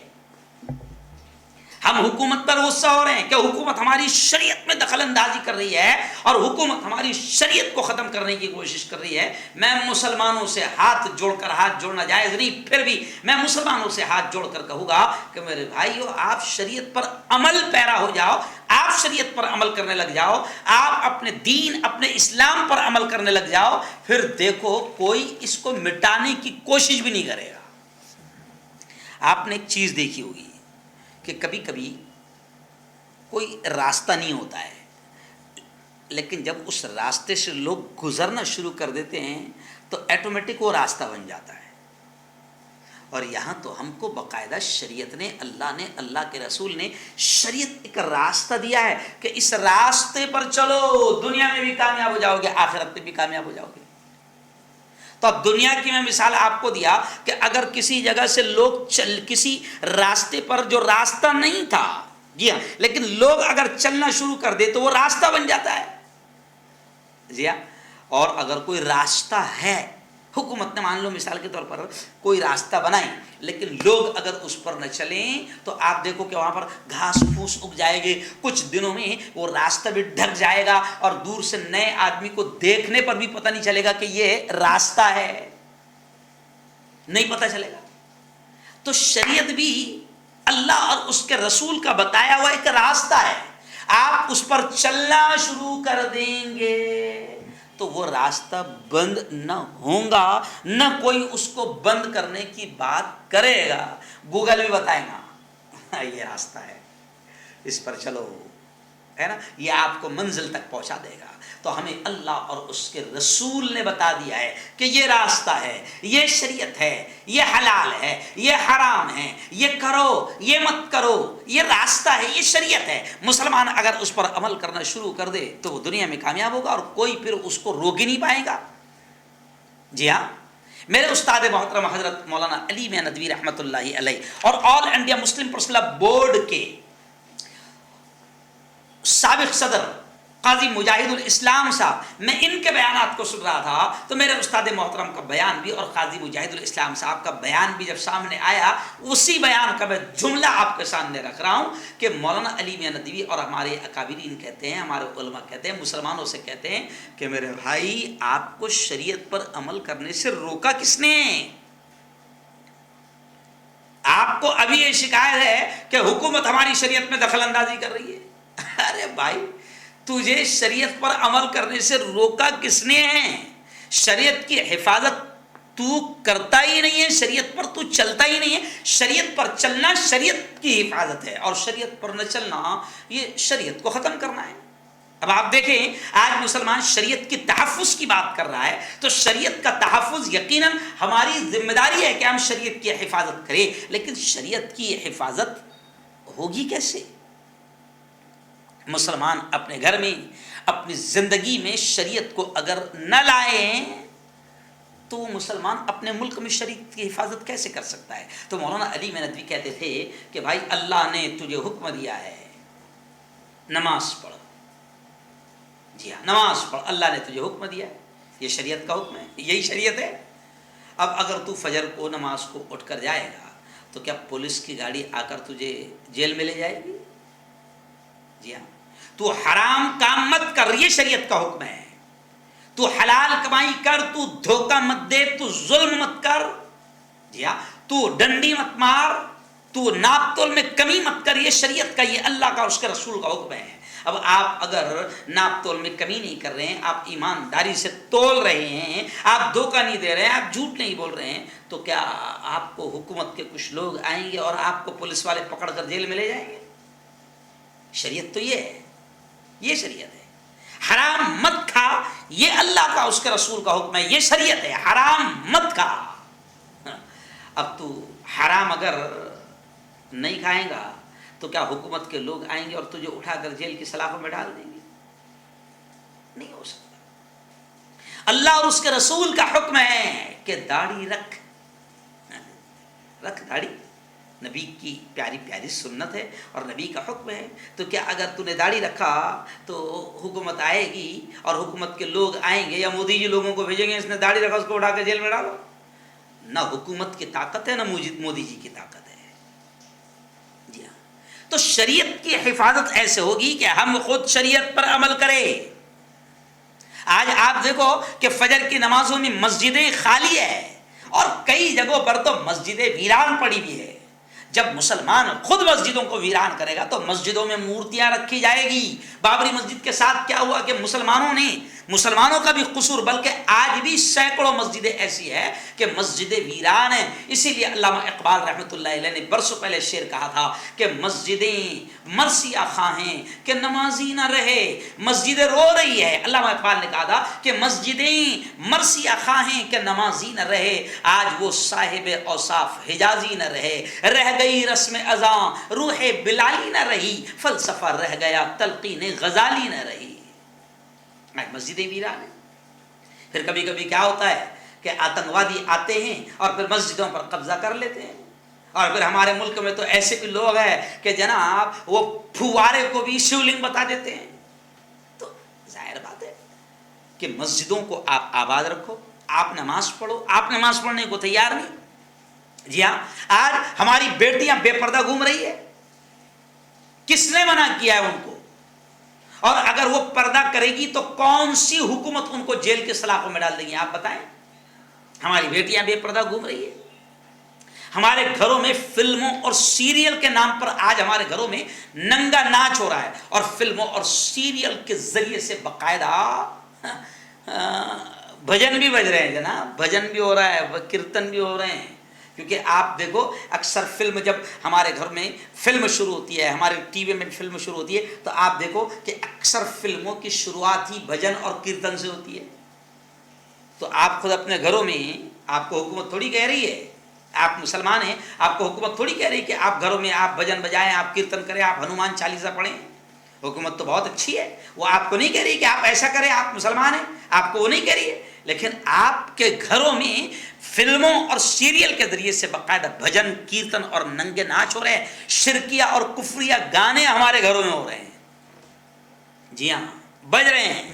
ہم حکومت پر غصہ ہو رہے ہیں کہ حکومت ہماری شریعت میں دخل اندازی کر رہی ہے اور حکومت ہماری شریعت کو ختم کرنے کی کوشش کر رہی ہے۔ میں مسلمانوں سے ہاتھ جوڑ کر، ہاتھ جوڑنا جائز نہیں، پھر بھی میں مسلمانوں سے ہاتھ جوڑ کر کہوں گا کہ میرے بھائیو، آپ شریعت پر عمل پیرا ہو جاؤ، آپ شریعت پر عمل کرنے لگ جاؤ، آپ اپنے دین، اپنے اسلام پر عمل کرنے لگ جاؤ، پھر دیکھو کوئی اس کو مٹانے کی کوشش بھی نہیں کرے گا۔ آپ نے ایک چیز دیکھی ہوگی کہ کبھی کبھی کوئی راستہ نہیں ہوتا ہے، لیکن جب اس راستے سے لوگ گزرنا شروع کر دیتے ہیں تو ایٹومیٹک وہ راستہ بن جاتا ہے۔ اور یہاں تو ہم کو باقاعدہ شریعت نے، اللہ کے رسول نے شریعت ایک راستہ دیا ہے کہ اس راستے پر چلو، دنیا میں بھی کامیاب ہو جاؤ گے، آخرت میں بھی کامیاب ہو جاؤ گے۔ تو اب دنیا کی میں مثال آپ کو دیا کہ اگر کسی جگہ سے لوگ کسی راستے پر جو راستہ نہیں تھا، جی ہاں، لیکن لوگ اگر چلنا شروع کر دے تو وہ راستہ بن جاتا ہے، جی ہاں۔ اور اگر کوئی راستہ ہے، حکومت نے مان لو مثال کے طور پر کوئی راستہ بنائی، لیکن لوگ اگر اس پر نہ چلیں تو آپ دیکھو کہ وہاں پر گھاس پھوس اگ جائے گی، کچھ دنوں میں وہ راستہ بھی ڈھک جائے گا اور دور سے نئے آدمی کو دیکھنے پر بھی پتہ نہیں چلے گا کہ یہ راستہ ہے، نہیں پتہ چلے گا۔ تو شریعت بھی اللہ اور اس کے رسول کا بتایا ہوا ایک راستہ ہے، آپ اس پر چلنا شروع کر دیں گے تو وہ راستہ بند نہ ہوگا، نہ کوئی اس کو بند کرنے کی بات کرے گا۔ گوگل بھی بتائے گا یہ راستہ ہے، اس پر چلو، ہے نا، یہ آپ کو منزل تک پہنچا دے گا۔ تو ہمیں اللہ اور اس کے رسول نے بتا دیا ہے کہ یہ راستہ ہے، یہ شریعت ہے، یہ حلال ہے، یہ حرام ہے، یہ کرو، یہ مت کرو، یہ راستہ ہے، یہ شریعت ہے۔ مسلمان اگر اس پر عمل کرنا شروع کر دے تو وہ دنیا میں کامیاب ہوگا اور کوئی پھر اس کو روک ہی نہیں پائے گا۔ جی ہاں، میرے استاد محترم حضرت مولانا علی میاں ندوی رحمۃ اللہ علیہ اور all India Muslim personal law board کے سابق صدر قاضی مجاہد الاسلام صاحب، میں ان کے بیانات کو سن رہا تھا تو میرے استاد محترم کا بیان بھی اور قاضی مجاہد الاسلام صاحب کا بیان بھی جب سامنے آیا، اسی بیان کا میں جملہ آپ کے سامنے رکھ رہا ہوں کہ مولانا علی میاں ندوی اور ہمارے اکابرین کہتے ہیں، ہمارے علماء کہتے ہیں، مسلمانوں سے کہتے ہیں کہ میرے بھائی، آپ کو شریعت پر عمل کرنے سے روکا کس نے؟ آپ کو ابھی یہ شکایت ہے کہ حکومت ہماری شریعت میں دخل اندازی کر رہی ہے۔ ارے بھائی، تجھے شریعت پر عمل کرنے سے روکا کس نے ہے؟ شریعت کی حفاظت تو کرتا ہی نہیں ہے شریعت پر، تو چلتا ہی نہیں ہے. شریعت پر چلنا شریعت کی حفاظت ہے، اور شریعت پر نہ چلنا یہ شریعت کو ختم کرنا ہے. اب آپ دیکھیں آج مسلمان شریعت کی تحفظ کی بات کر رہا ہے، تو شریعت کا تحفظ یقیناً ہماری ذمہ داری ہے کہ ہم شریعت کی حفاظت کریں، لیکن شریعت کی حفاظت ہوگی کیسے؟ مسلمان اپنے گھر میں، اپنی زندگی میں شریعت کو اگر نہ لائیں تو مسلمان اپنے ملک میں شریعت کی حفاظت کیسے کر سکتا ہے؟ تو مولانا علی ندوی کہتے تھے کہ بھائی اللہ نے تجھے حکم دیا ہے نماز پڑھ. جی ہاں، نماز پڑھ، اللہ نے تجھے حکم دیا ہے، یہ شریعت کا حکم ہے، یہی شریعت ہے. اب اگر تو فجر کو نماز کو اٹھ کر جائے گا تو کیا پولیس کی گاڑی آ کر تجھے جیل میں لے جائے گی؟ جی ہاں. تو حرام کام مت کر، یہ شریعت کا حکم ہے. تو حلال کمائی کر، تو دھوکہ مت دے، تو ظلم مت کر. جی ہاں، تو ڈنڈی مت مار، تو ناپ تول میں کمی مت کر، یہ شریعت کا، یہ اللہ کا اس کے رسول کا حکم ہے. اب آپ اگر ناپ تول میں کمی نہیں کر رہے ہیں، آپ ایمانداری سے تول رہے ہیں، آپ دھوکہ نہیں دے رہے ہیں، آپ جھوٹ نہیں بول رہے ہیں، تو کیا آپ کو حکومت کے کچھ لوگ آئیں گے اور آپ کو پولیس والے پکڑ کر جیل میں لے جائیں گے؟ شریعت تو یہ ہے، یہ شریعت ہے. حرام مت کھا، یہ اللہ کا اس کے رسول کا حکم ہے، یہ شریعت ہے. حرام مت کھا. اب تو حرام اگر نہیں کھائیں گا تو کیا حکومت کے لوگ آئیں گے اور تجھے اٹھا کر جیل کی سلاخوں میں ڈال دیں گے؟ نہیں ہو سکتا. اللہ اور اس کے رسول کا حکم ہے کہ داڑھی رکھ، رکھ داڑھی، نبی کی پیاری پیاری سنت ہے اور نبی کا حکم ہے. تو کیا اگر تو نے داڑھی رکھا تو حکومت آئے گی اور حکومت کے لوگ آئیں گے یا مودی جی لوگوں کو بھیجیں گے اس نے داڑھی رکھا اس کو اٹھا کے جیل میں ڈالو؟ نہ حکومت کی طاقت ہے، نہ مودی جی کی طاقت ہے. جی ہاں. تو شریعت کی حفاظت ایسے ہوگی کہ ہم خود شریعت پر عمل کریں. آج آپ دیکھو کہ فجر کی نمازوں میں مسجدیں خالی ہے اور کئی جگہوں پر تو مسجدیں ویران پڑی ہوئی ہے. جب مسلمان خود مسجدوں کو ویران کرے گا تو مسجدوں میں مورتیاں رکھی جائے گی. بابری مسجد کے ساتھ کیا ہوا کہ مسلمانوں کا بھی قصور، بلکہ آج بھی سینکڑوں مسجدیں ایسی ہیں کہ مسجدیں ویران ہیں. اسی لیے علامہ اقبال رحمۃ اللہ علیہ نے برسوں پہلے شعر کہا تھا کہ مسجدیں مرثیہ خواہیں کہ نمازی نہ رہے. مسجدیں رو رہی ہے. علامہ اقبال نے کہا تھا کہ مسجدیں مرثیہ خواہیں کہ نمازی نہ رہے. آج وہ صاحب اوصاف حجازی نہ رہے. رہ گئی رسم اذاں روح بلالی نہ رہی. فلسفہ رہ گیا تلقین غزالی نہ رہی. مسجدیں ویران ہیں. پھر کبھی کبھی کیا ہوتا ہے کہ آتنکوادی آتے ہیں اور پھر مسجدوں پر قبضہ کر لیتے ہیں. اور پھر ہمارے ملک میں تو ایسے بھی لوگ ہیں کہ جناب وہ پھوارے کو بھی شیولنگ بتا دیتے ہیں. تو ظاہر بات ہے کہ مسجدوں کو آپ آباد رکھو، آپ نماز پڑھو. آپ نماز پڑھنے کو تیار نہیں. جی ہاں، آج ہماری بیٹیاں بے پردہ گھوم رہی ہے. کس نے منع کیا ہے ان کو؟ اور اگر وہ پردہ کرے گی تو کون سی حکومت ان کو جیل کے سلاخوں میں ڈال دیں گے؟ آپ بتائیں. ہماری بیٹیاں بے پردہ گھوم رہی ہے. ہمارے گھروں میں فلموں اور سیریل کے نام پر آج ہمارے گھروں میں ننگا ناچ ہو رہا ہے اور فلموں اور سیریل کے ذریعے سے باقاعدہ بھجن بھی بج رہے ہیں جناب. بھجن بھی ہو رہا ہے، کیرتن بھی ہو رہے ہیں. کیونکہ آپ دیکھو اکثر فلم جب ہمارے گھر میں فلم شروع ہوتی ہے، ہمارے ٹی وی میں فلم شروع ہوتی ہے، تو آپ دیکھو کہ اکثر فلموں کی شروعات ہی بھجن اور کیرتن سے ہوتی ہے. تو آپ خود اپنے گھروں میں، آپ کو حکومت تھوڑی کہہ رہی ہے، آپ مسلمان ہیں، آپ کو حکومت تھوڑی کہہ رہی ہے کہ آپ گھروں میں آپ بھجن بجائیں، آپ کیرتن کریں، آپ ہنومان چالیسا پڑھیں. حکومت تو بہت اچھی ہے، وہ آپ کو نہیں کہہ رہی کہ آپ ایسا کریں، آپ مسلمان ہیں، آپ کو وہ نہیں کہہ رہی ہے. لیکن آپ کے گھروں میں فلموں اور سیریل کے ذریعے سے باقاعدہ بھجن کیرتن اور ننگے ناچ ہو رہے ہیں. شرکیہ اور کفریہ گانے ہمارے گھروں میں ہو رہے ہیں. جی ہاں، بج رہے ہیں.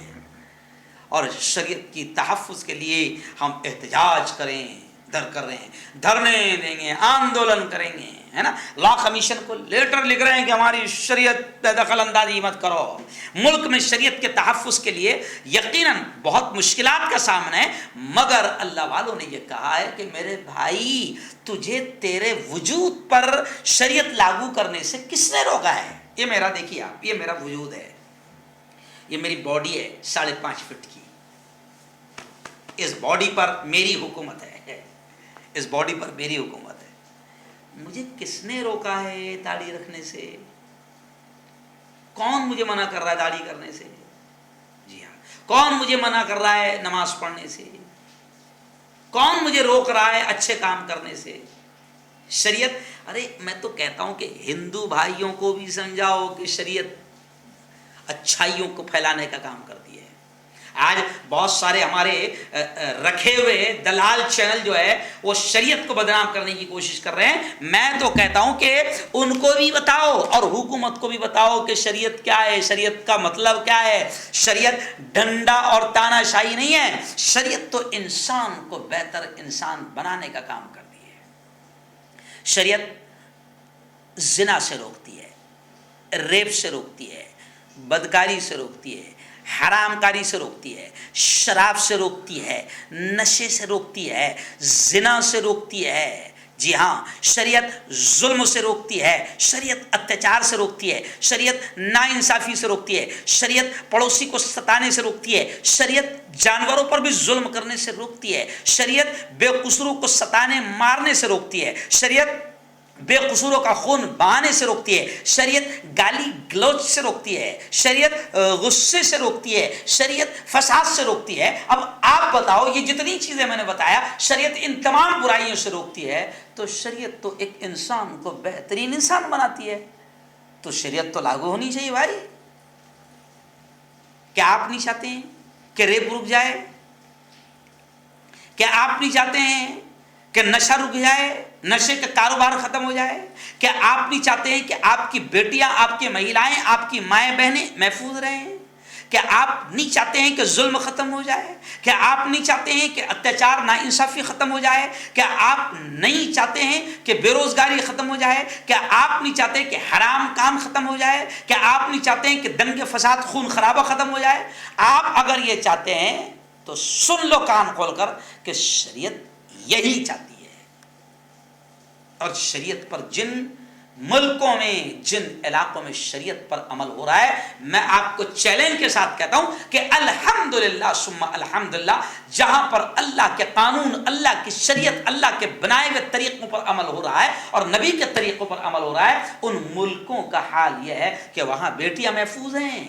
اور شریعت کی تحفظ کے لیے ہم احتجاج کر رہے ہیں، دھرنے دیں گے، آندولن کریں گے، ہے نا. لا کمیشن کو لیٹر لکھ رہے ہیں کہ ہماری شریعت پہ دخل اندازی مت کرو. ملک میں شریعت کے تحفظ کے لیے یقیناً بہت مشکلات کا سامنا ہے، مگر اللہ والوں نے یہ کہا ہے کہ میرے بھائی تجھے تیرے وجود پر شریعت لاگو کرنے سے کس نے روکا ہے؟ یہ میرا، دیکھیے آپ، یہ میرا وجود ہے، یہ میری باڈی ہے 5.5 فٹ کی. اس باڈی پر میری حکومت ہے، اس باڈی پر میری حکومت ہے۔ مجھے کس نے روکا ہے داڑھی رکھنے سے؟ کون مجھے منع کر رہا ہے داڑھی کرنے سے؟ جی ہاں، کون مجھے منع کر رہا ہے نماز پڑھنے سے؟ کون مجھے روک رہا ہے اچھے کام کرنے سے؟ شریعت۔ ارے میں تو کہتا ہوں کہ ہندو بھائیوں کو بھی سمجھاؤ کہ شریعت اچھائیوں کو پھیلانے کا کام کرتی ہے۔ آج بہت سارے ہمارے رکھے ہوئے دلال چینل جو ہے وہ شریعت کو بدنام کرنے کی کوشش کر رہے ہیں۔ میں تو کہتا ہوں کہ ان کو بھی بتاؤ اور حکومت کو بھی بتاؤ کہ شریعت کیا ہے، شریعت کا مطلب کیا ہے۔ شریعت ڈنڈا اور تانا شاہی نہیں ہے، شریعت تو انسان کو بہتر انسان بنانے کا کام کرتی ہے۔ شریعت زنا سے روکتی ہے، ریپ سے روکتی ہے، بدکاری سے روکتی ہے، حرام کاری سے روکتی ہے، شراب سے روکتی ہے، نشے سے روکتی ہے، زنا سے روکتی ہے۔ جی ہاں، شریعت ظلم سے روکتی ہے، شریعت اتیاچار سے روکتی ہے، شریعت ناانصافی سے روکتی ہے، شریعت پڑوسی کو ستانے سے روکتی ہے، شریعت جانوروں پر بھی ظلم کرنے سے روکتی ہے، شریعت بے قصوروں کو ستانے مارنے سے روکتی ہے، شریعت بے قصوروں کا خون بہانے سے روکتی ہے، شریعت گالی گلوچ سے روکتی ہے، شریعت غصے سے روکتی ہے، شریعت فساد سے روکتی ہے۔ اب آپ بتاؤ، یہ جتنی چیزیں میں نے بتایا شریعت ان تمام برائیوں سے روکتی ہے، تو شریعت تو ایک انسان کو بہترین انسان بناتی ہے، تو شریعت تو لاگو ہونی چاہیے بھائی۔ کیا آپ نہیں چاہتے ہیں کہ ریپ رک جائے؟ کیا آپ نہیں چاہتے ہیں کہ نشہ رک جائے، نشے کا کاروبار ختم ہو جائے؟ کیا آپ نہیں چاہتے ہیں کہ آپ کی بیٹیاں، آپ کی مہیلائیں، آپ کی مائیں بہنیں محفوظ رہیں؟ کیا آپ نہیں چاہتے ہیں کہ ظلم ختم ہو جائے؟ کیا آپ نہیں چاہتے ہیں کہ اتیاچار ناانصافی ختم ہو جائے؟ کیا آپ نہیں چاہتے ہیں کہ بے روزگاری ختم ہو جائے؟ کیا آپ نہیں چاہتے کہ حرام کام ختم ہو جائے؟ کیا آپ نہیں چاہتے ہیں کہ دنگے فساد خون خرابہ ختم ہو جائے؟ آپ اگر یہ چاہتے ہیں تو سن لو کان کھول کر کہ شریعت یہی چاہتی ہے۔ اور شریعت پر جن ملکوں میں، جن علاقوں میں شریعت پر عمل ہو رہا ہے، میں آپ کو چیلنج کے ساتھ کہتا ہوں کہ الحمدللہ ثم الحمدللہ، جہاں پر اللہ کے قانون، اللہ کی شریعت، اللہ کے بنائے ہوئے طریقوں پر عمل ہو رہا ہے اور نبی کے طریقوں پر عمل ہو رہا ہے، ان ملکوں کا حال یہ ہے کہ وہاں بیٹیاں محفوظ ہیں۔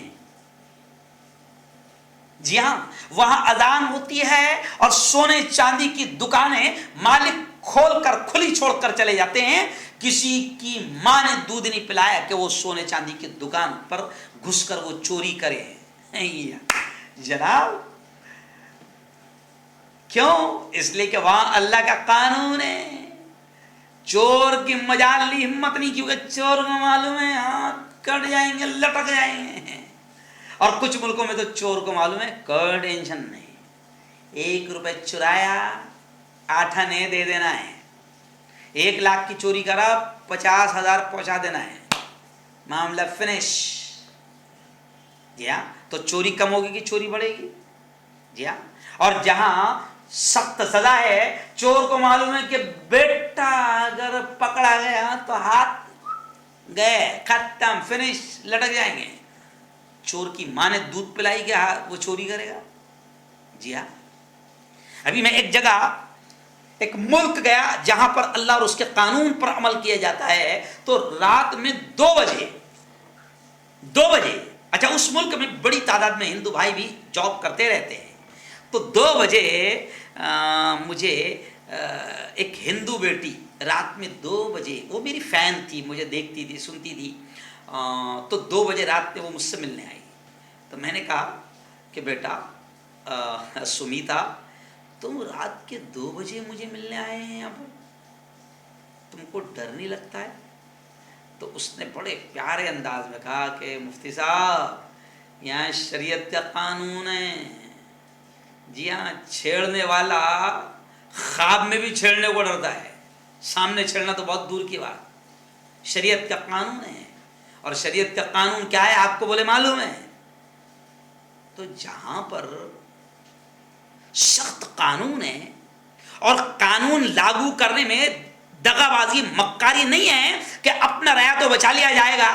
جی ہاں، وہاں اذان ہوتی ہے اور سونے چاندی کی دکانیں مالک کھول کر کھلی چھوڑ کر چلے جاتے ہیں۔ کسی کی ماں نے دودھ نہیں پلایا کہ وہ سونے چاندی کی دکان پر گھس کر وہ چوری کرے۔ جناب کیوں؟ اس لیے کہ وہاں اللہ کا قانون ہے۔ چور کی مجال لی ہمت نہیں، کیونکہ چور کو معلوم ہے ہاتھ کٹ جائیں گے، لٹک جائیں گے۔ اور کچھ ملکوں میں تو چور کو معلوم ہے کوئی ٹینشن نہیں، 1 روپے چرایا 8 آنے دے دینا ہے، 1 لاکھ کی چوری کرا 50,000 پہنچا دینا ہے، معاملہ فنش۔ جی ہاں، تو چوری کم ہوگی کہ چوری بڑھے گی؟ جی ہاں، اور جہاں سخت سزا ہے، چور کو معلوم ہے کہ بیٹا اگر پکڑا گیا تو ہاتھ گئے، ختم، فنش، لٹک جائیں گے۔ چور کی ماں نے دودھ پلائی کیا وہ چوری کرے گا؟ جی ہاں، ابھی میں ایک جگہ، ایک ملک گیا جہاں پر اللہ اور اس کے قانون پر عمل کیا جاتا ہے، تو رات میں 2 بجے، اچھا اس ملک میں بڑی تعداد میں ہندو بھائی بھی جاب کرتے رہتے ہیں، تو 2 بجے مجھے ایک ہندو بیٹی رات میں 2 بجے، وہ میری فین تھی، مجھے دیکھتی تھی، سنتی تھی، تو 2 بجے رات میں وہ مجھ سے ملنے آئی۔ تو میں نے کہا کہ بیٹا سمیتا، تم رات کے 2 بجے مجھے ملنے آئے ہیں یہاں پر، تم کو ڈر نہیں لگتا ہے؟ تو اس نے بڑے پیارے انداز میں کہا کہ مفتی صاحب یہاں شریعت کا قانون ہے، جی ہاں، چھیڑنے والا خواب میں بھی چھیڑنے کو ڈرتا ہے، سامنے چھیڑنا تو بہت دور کی بات، شریعت کا قانون ہے۔ اور شریعت کا قانون کیا ہے آپ کو بولے معلوم ہے؟ تو جہاں پر سخت قانون ہے اور قانون لاگو کرنے میں دغا بازی، مکاری نہیں ہے کہ اپنا ریا تو بچا لیا جائے گا۔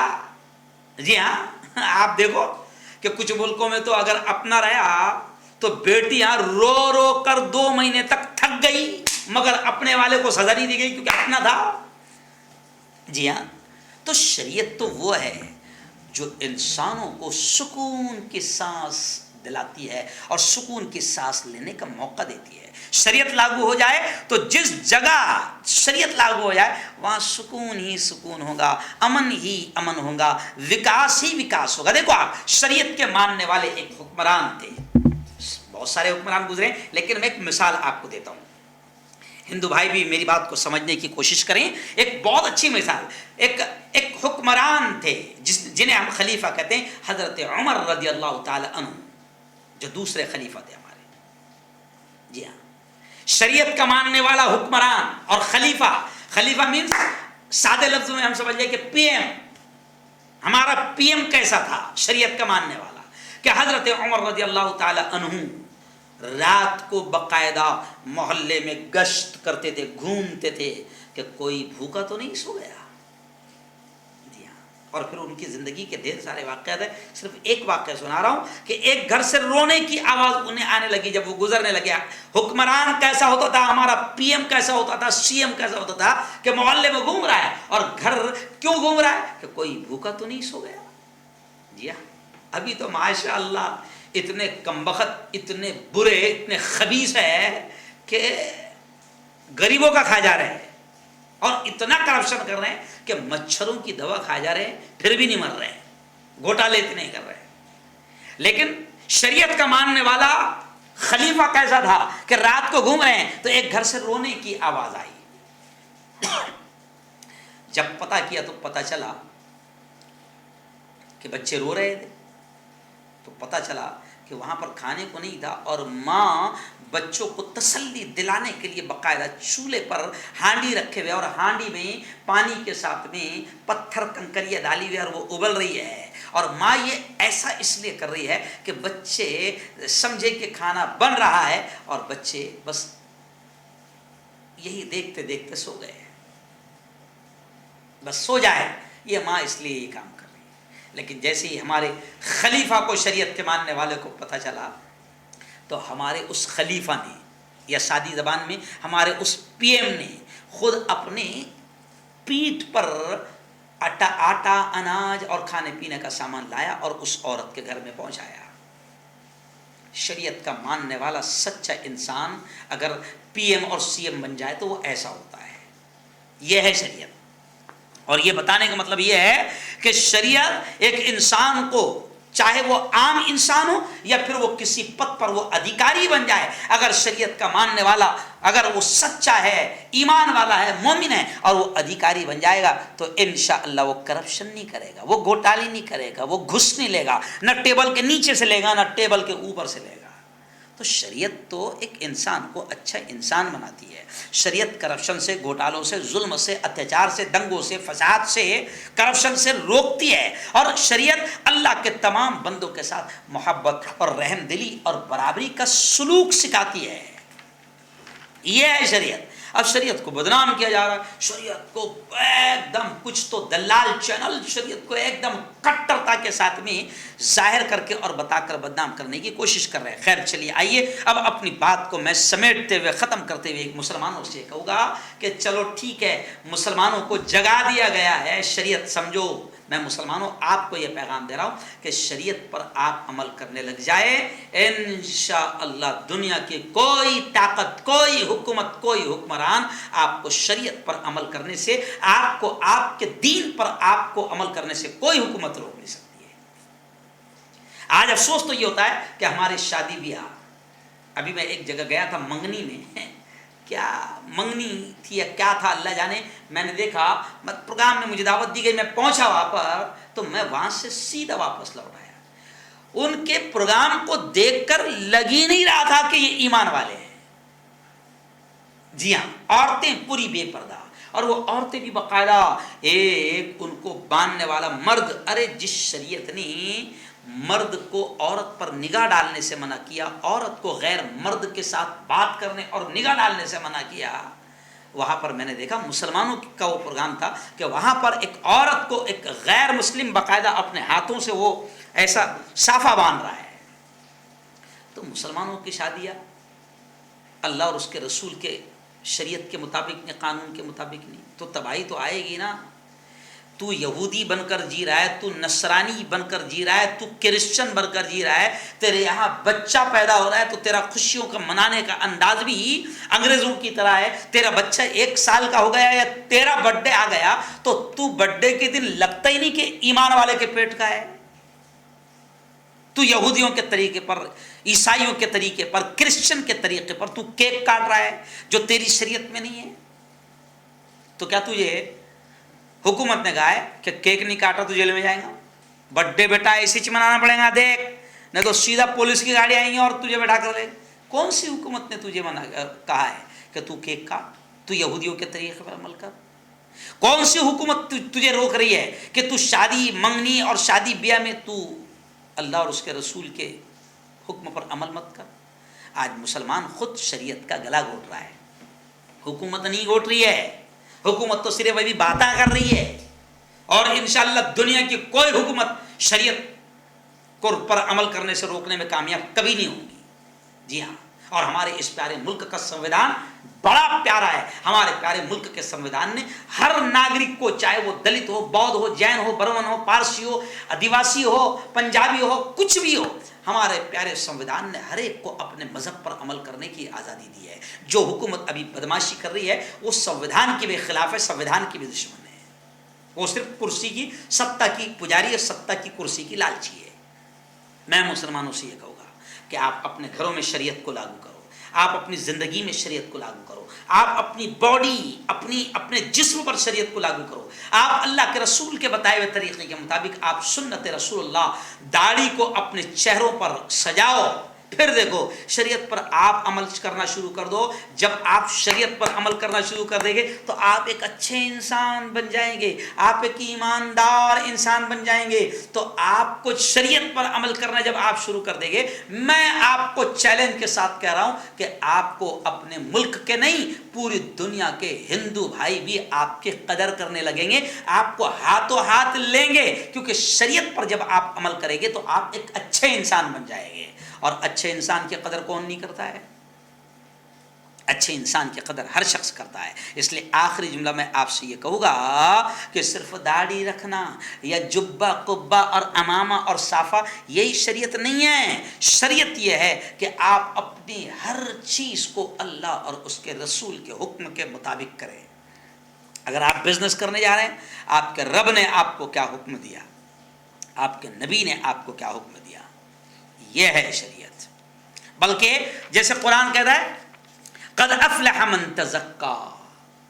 جی ہاں، آپ دیکھو کہ کچھ ملکوں میں تو اگر اپنا ریا تو بیٹیاں رو رو کر 2 مہینے تک تھک گئی مگر اپنے والے کو سزا نہیں دی گئی کیونکہ اپنا تھا. جی ہاں, تو شریعت تو وہ ہے جو انسانوں کو سکون کی سانس دلاتی ہے اور سکون کی سانس لینے کا موقع دیتی ہے. شریعت لاگو ہو جائے تو جس جگہ شریعت لاگو ہو جائے وہاں سکون ہی سکون ہوگا, امن ہی امن ہوگا, وکاس ہی وکاس ہوگا. دیکھو آپ, شریعت کے ماننے والے ایک حکمران تھے, بہت سارے حکمران گزرے لیکن میں ایک مثال آپ کو دیتا ہوں. ہندو بھائی بھی میری بات کو سمجھنے کی کوشش کریں. ایک بہت اچھی مثال, ایک حکمران تھے جنہیں ہم خلیفہ کہتے ہیں, حضرت عمر رضی اللہ تعالی عنہ, جو دوسرے خلیفہ تھے ہمارے. جی ہاں, شریعت کا ماننے والا حکمران اور خلیفہ. خلیفہ مینس سادے لفظوں میں ہم سمجھ لیں کہ پی ایم. ہمارا پی ایم کیسا تھا؟ شریعت کا ماننے والا. کہ حضرت عمر رضی اللہ تعالی عنہ رات کو باقاعدہ محلے میں گشت کرتے تھے, گھومتے تھے کہ کوئی بھوکا تو نہیں سو گیا. جی ہاں, اور پھر ان کی زندگی کے ڈھیر سارے واقعات ہیں. صرف ایک واقعہ سنا رہا ہوں کہ ایک گھر سے رونے کی آواز انہیں آنے لگی جب وہ گزرنے لگے. حکمران کیسا ہوتا تھا, ہمارا پی ایم کیسا ہوتا تھا, سی ایم کیسا ہوتا تھا کہ محلے میں گھوم رہا ہے اور گھر کیوں گھوم رہا ہے کہ کوئی بھوکا تو نہیں سو گیا. جی ہاں, ابھی تو ماشاء اللہ اتنے کمبخت, اتنے برے, اتنے خبیث ہے کہ غریبوں کا کھا جا رہے ہیں اور اتنا کرپشن کر رہے ہیں کہ مچھروں کی دوا کھا جا رہے ہیں پھر بھی نہیں مر رہے ہیں, گھوٹالے اتنے ہی کر رہے ہیں. لیکن شریعت کا ماننے والا خلیفہ کیسا تھا کہ رات کو گھوم رہے ہیں تو ایک گھر سے رونے کی آواز آئی. جب پتہ کیا تو پتہ چلا کہ بچے رو رہے تھے, تو پتہ چلا کہ وہاں پر کھانے کو نہیں تھا اور ماں بچوں کو تسلی دلانے کے لیے باقاعدہ چولہے پر ہانڈی رکھے ہوئے اور ہانڈی میں پانی کے ساتھ میں پتھر کنکریاں ڈالی ہوئی اور وہ ابل رہی ہے. اور ماں یہ ایسا اس لیے کر رہی ہے کہ بچے سمجھے کہ کھانا بن رہا ہے اور بچے بس یہی دیکھتے دیکھتے سو گئے, بس سو جائے. یہ ماں اس لیے یہ کام کر رہی ہے. لیکن جیسے ہی ہمارے خلیفہ کو, شریعت کے ماننے والے کو پتہ چلا تو ہمارے اس خلیفہ نے, یا سادی زبان میں ہمارے اس پی ایم نے خود اپنے پیٹھ پر آٹا, اناج اور کھانے پینے کا سامان لایا اور اس عورت کے گھر میں پہنچایا. شریعت کا ماننے والا سچا انسان اگر پی ایم اور سی ایم بن جائے تو وہ ایسا ہوتا ہے. یہ ہے شریعت. اور یہ بتانے کا مطلب یہ ہے کہ شریعت ایک انسان کو, چاہے وہ عام انسان ہو یا پھر وہ کسی پد پر وہ ادھیکاری بن جائے, اگر شریعت کا ماننے والا, اگر وہ سچا ہے, ایمان والا ہے, مومن ہے اور وہ ادھیکاری بن جائے گا تو انشاءاللہ وہ کرپشن نہیں کرے گا, وہ گھوٹالی نہیں کرے گا, وہ گھس نہیں لے گا, نہ ٹیبل کے نیچے سے لے گا نہ ٹیبل کے اوپر سے لے گا. تو شریعت تو ایک انسان کو اچھا انسان بناتی ہے. شریعت کرپشن سے, گھوٹالوں سے, ظلم سے, اتیاچار سے, دنگوں سے, فساد سے, کرپشن سے روکتی ہے. اور شریعت اللہ کے تمام بندوں کے ساتھ محبت اور رحم دلی اور برابری کا سلوک سکھاتی ہے. یہ ہے شریعت. اب شریعت کو بدنام کیا جا رہا ہے, شریعت کو ایک دم کچھ تو دلال چینل شریعت کو ایک دم کٹرتا کے ساتھ میں ظاہر کر کے اور بتا کر بدنام کرنے کی کوشش کر رہے ہیں. خیر چلیے آئیے اب اپنی بات کو میں سمیٹتے ہوئے, ختم کرتے ہوئے ایک مسلمانوں سے کہوں گا کہ چلو ٹھیک ہے, مسلمانوں کو جگا دیا گیا ہے, شریعت سمجھو. میں مسلمانوں آپ کو یہ پیغام دے رہا ہوں کہ شریعت پر آپ عمل کرنے لگ جائے, انشاءاللہ دنیا کی کوئی طاقت, کوئی حکومت, کوئی حکمران آپ کو شریعت پر عمل کرنے سے, آپ کو آپ کے دین پر آپ کو عمل کرنے سے کوئی حکومت روک نہیں سکتی ہے. آج افسوس تو یہ ہوتا ہے کہ ہمارے شادی بیاہ, ابھی میں ایک جگہ گیا تھا منگنی میں, کیا منگنی تھی یا کیا تھا اللہ جانے, میں نے دیکھا پروگرام میں مجھے دعوت دی گئی, میں پہنچا وہاں پر تو میں وہاں سے سیدھا واپس لوٹ آیا. ان کے پروگرام کو دیکھ کر لگ ہی نہیں رہا تھا کہ یہ ایمان والے ہیں. جی ہاں, عورتیں پوری بے پردہ, اور وہ عورتیں بھی باقاعدہ ایک ان کو باندھنے والا مرد. ارے جس شریعت نے مرد کو عورت پر نگاہ ڈالنے سے منع کیا, عورت کو غیر مرد کے ساتھ بات کرنے اور نگاہ ڈالنے سے منع کیا, وہاں پر میں نے دیکھا مسلمانوں کا وہ پروگرام تھا کہ وہاں پر ایک عورت کو ایک غیر مسلم باقاعدہ اپنے ہاتھوں سے وہ ایسا صافہ باندھ رہا ہے. تو مسلمانوں کی شادیاں اللہ اور اس کے رسول کے شریعت کے مطابق نہیں، قانون کے مطابق نہیں، تو تباہی تو آئے گی نا۔ تو یہودی بن کر جی رہا ہے، تو نصرانی بن کر جی رہا ہے، تو کرسچن بن کر جی رہا ہے، تیرے یہاں بچہ پیدا ہو رہا ہے تو تیرا خوشیوں کا منانے کا انداز بھی انگریزوں کی طرح ہے۔ تیرا بچہ 1 سال کا ہو گیا یا تیرا برتھ ڈے آ گیا تو برتھ ڈے کے دن لگتا ہی نہیں کہ ایمان والے کے پیٹ کا ہے۔ تو یہودیوں کے طریقے پر، عیسائیوں کے طریقے پر، کرسچن کے طریقے پر تو کیک کاٹ رہا ہے جو تیری شریعت میں نہیں ہے۔ تو کیا تجھے حکومت نے کہا ہے کہ کیک نہیں کاٹا تو جیل میں جائیں گا؟ برتھ ڈے بیٹا ایسے ہی منانا پڑے گا، دیکھ نہیں تو سیدھا پولیس کی گاڑی آئیں گی اور تجھے بیٹھا کر لے۔ کون سی حکومت نے تجھے کہا ہے کہ تو کیک کاٹ، تو یہودیوں کے طریقے پر عمل کر؟ کون سی حکومت تجھے روک رہی ہے کہ تو شادی منگنی اور شادی بیاہ میں تو اللہ اور اس کے رسول کے حکم پر عمل مت کر؟ آج مسلمان خود شریعت کا گلا گھونٹ رہا ہے، حکومت نہیں گھونٹ رہی ہے۔ حکومت تو صرف ابھی باتیں کر رہی ہے، اور انشاءاللہ دنیا کی کوئی حکومت شریعت کو پر عمل کرنے سے روکنے میں کامیاب کبھی نہیں ہوگی۔ جی ہاں، اور ہمارے اس پیارے ملک کا سنویدھان بڑا پیارا ہے۔ ہمارے پیارے ملک کے سنویدھان نے ہر ناگرک کو، چاہے وہ دلت ہو، بودھ ہو، جین ہو، برمن ہو، پارسی ہو، آدیواسی ہو، پنجابی ہو، کچھ بھی ہو، ہمارے پیارے سنویدھان نے ہر ایک کو اپنے مذہب پر عمل کرنے کی آزادی دی ہے۔ جو حکومت ابھی بدماشی کر رہی ہے وہ سنویدھان کے بھی خلاف ہے، سنویدھان کی بھی دشمن ہے۔ وہ صرف کرسی کی، ستا کی پجاری ہے، ستا کی کرسی کی لالچی ہے۔ میں مسلمانوں سے یہ کہوں گا کہ آپ اپنے گھروں میں شریعت کو لاگو کرو، آپ اپنی زندگی میں شریعت کو لاگو کرو، آپ اپنی باڈی، اپنے جسم پر شریعت کو لاگو کرو، آپ اللہ کے رسول کے بتائے ہوئے طریقے کے مطابق آپ سنت رسول اللہ، داڑھی کو اپنے چہروں پر سجاؤ۔ پھر دیکھو شریعت پر آپ عمل کرنا شروع کر دو۔ جب آپ شریعت پر عمل کرنا شروع کر دیں گے تو آپ ایک اچھے انسان بن جائیں گے، آپ ایک ایماندار انسان بن جائیں گے۔ تو آپ کو شریعت پر عمل کرنا جب آپ شروع کر دیں گے، میں آپ کو چیلنج کے ساتھ کہہ رہا ہوں کہ آپ کو اپنے ملک کے نہیں، پوری دنیا کے ہندو بھائی بھی آپ کی قدر کرنے لگیں گے، آپ کو ہاتھوں ہاتھ لیں گے، کیونکہ شریعت پر جب آپ عمل کریں گے تو آپ ایک اچھے انسان بن جائیں گے۔ اور اچھے انسان کی قدر کون نہیں کرتا ہے؟ اچھے انسان کی قدر ہر شخص کرتا ہے۔ اس لیے آخری جملہ میں آپ سے یہ کہوں گا کہ صرف داڑھی رکھنا یا جبہ قبہ اور امامہ اور صافہ یہی شریعت نہیں ہے۔ شریعت یہ ہے کہ آپ اپنی ہر چیز کو اللہ اور اس کے رسول کے حکم کے مطابق کریں۔ اگر آپ بزنس کرنے جا رہے ہیں، آپ کے رب نے آپ کو کیا حکم دیا، آپ کے نبی نے آپ کو کیا حکم دیا، یہ ہے شریعت۔ بلکہ جیسے قرآن کہتا ہے قد افلح من تزکا،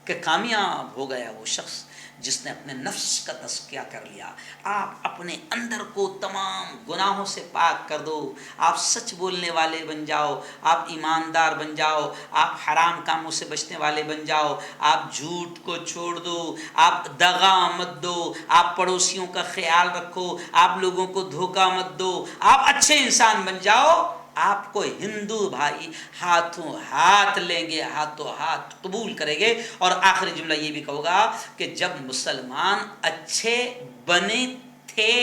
کہ کامیاب ہو گیا وہ شخص جس نے اپنے نفس کا تزکیہ کر لیا۔ آپ اپنے اندر کو تمام گناہوں سے پاک کر دو، آپ سچ بولنے والے بن جاؤ، آپ ایماندار بن جاؤ، آپ حرام کاموں سے بچنے والے بن جاؤ، آپ جھوٹ کو چھوڑ دو، آپ دغا مت دو، آپ پڑوسیوں کا خیال رکھو، آپ لوگوں کو دھوکہ مت دو، آپ اچھے انسان بن جاؤ۔ آپ کو ہندو بھائی ہاتھوں ہاتھ لیں گے، ہاتھوں ہاتھ قبول کریں گے۔ اور آخری جملہ یہ بھی کہوں گا کہ جب مسلمان اچھے بنے تھے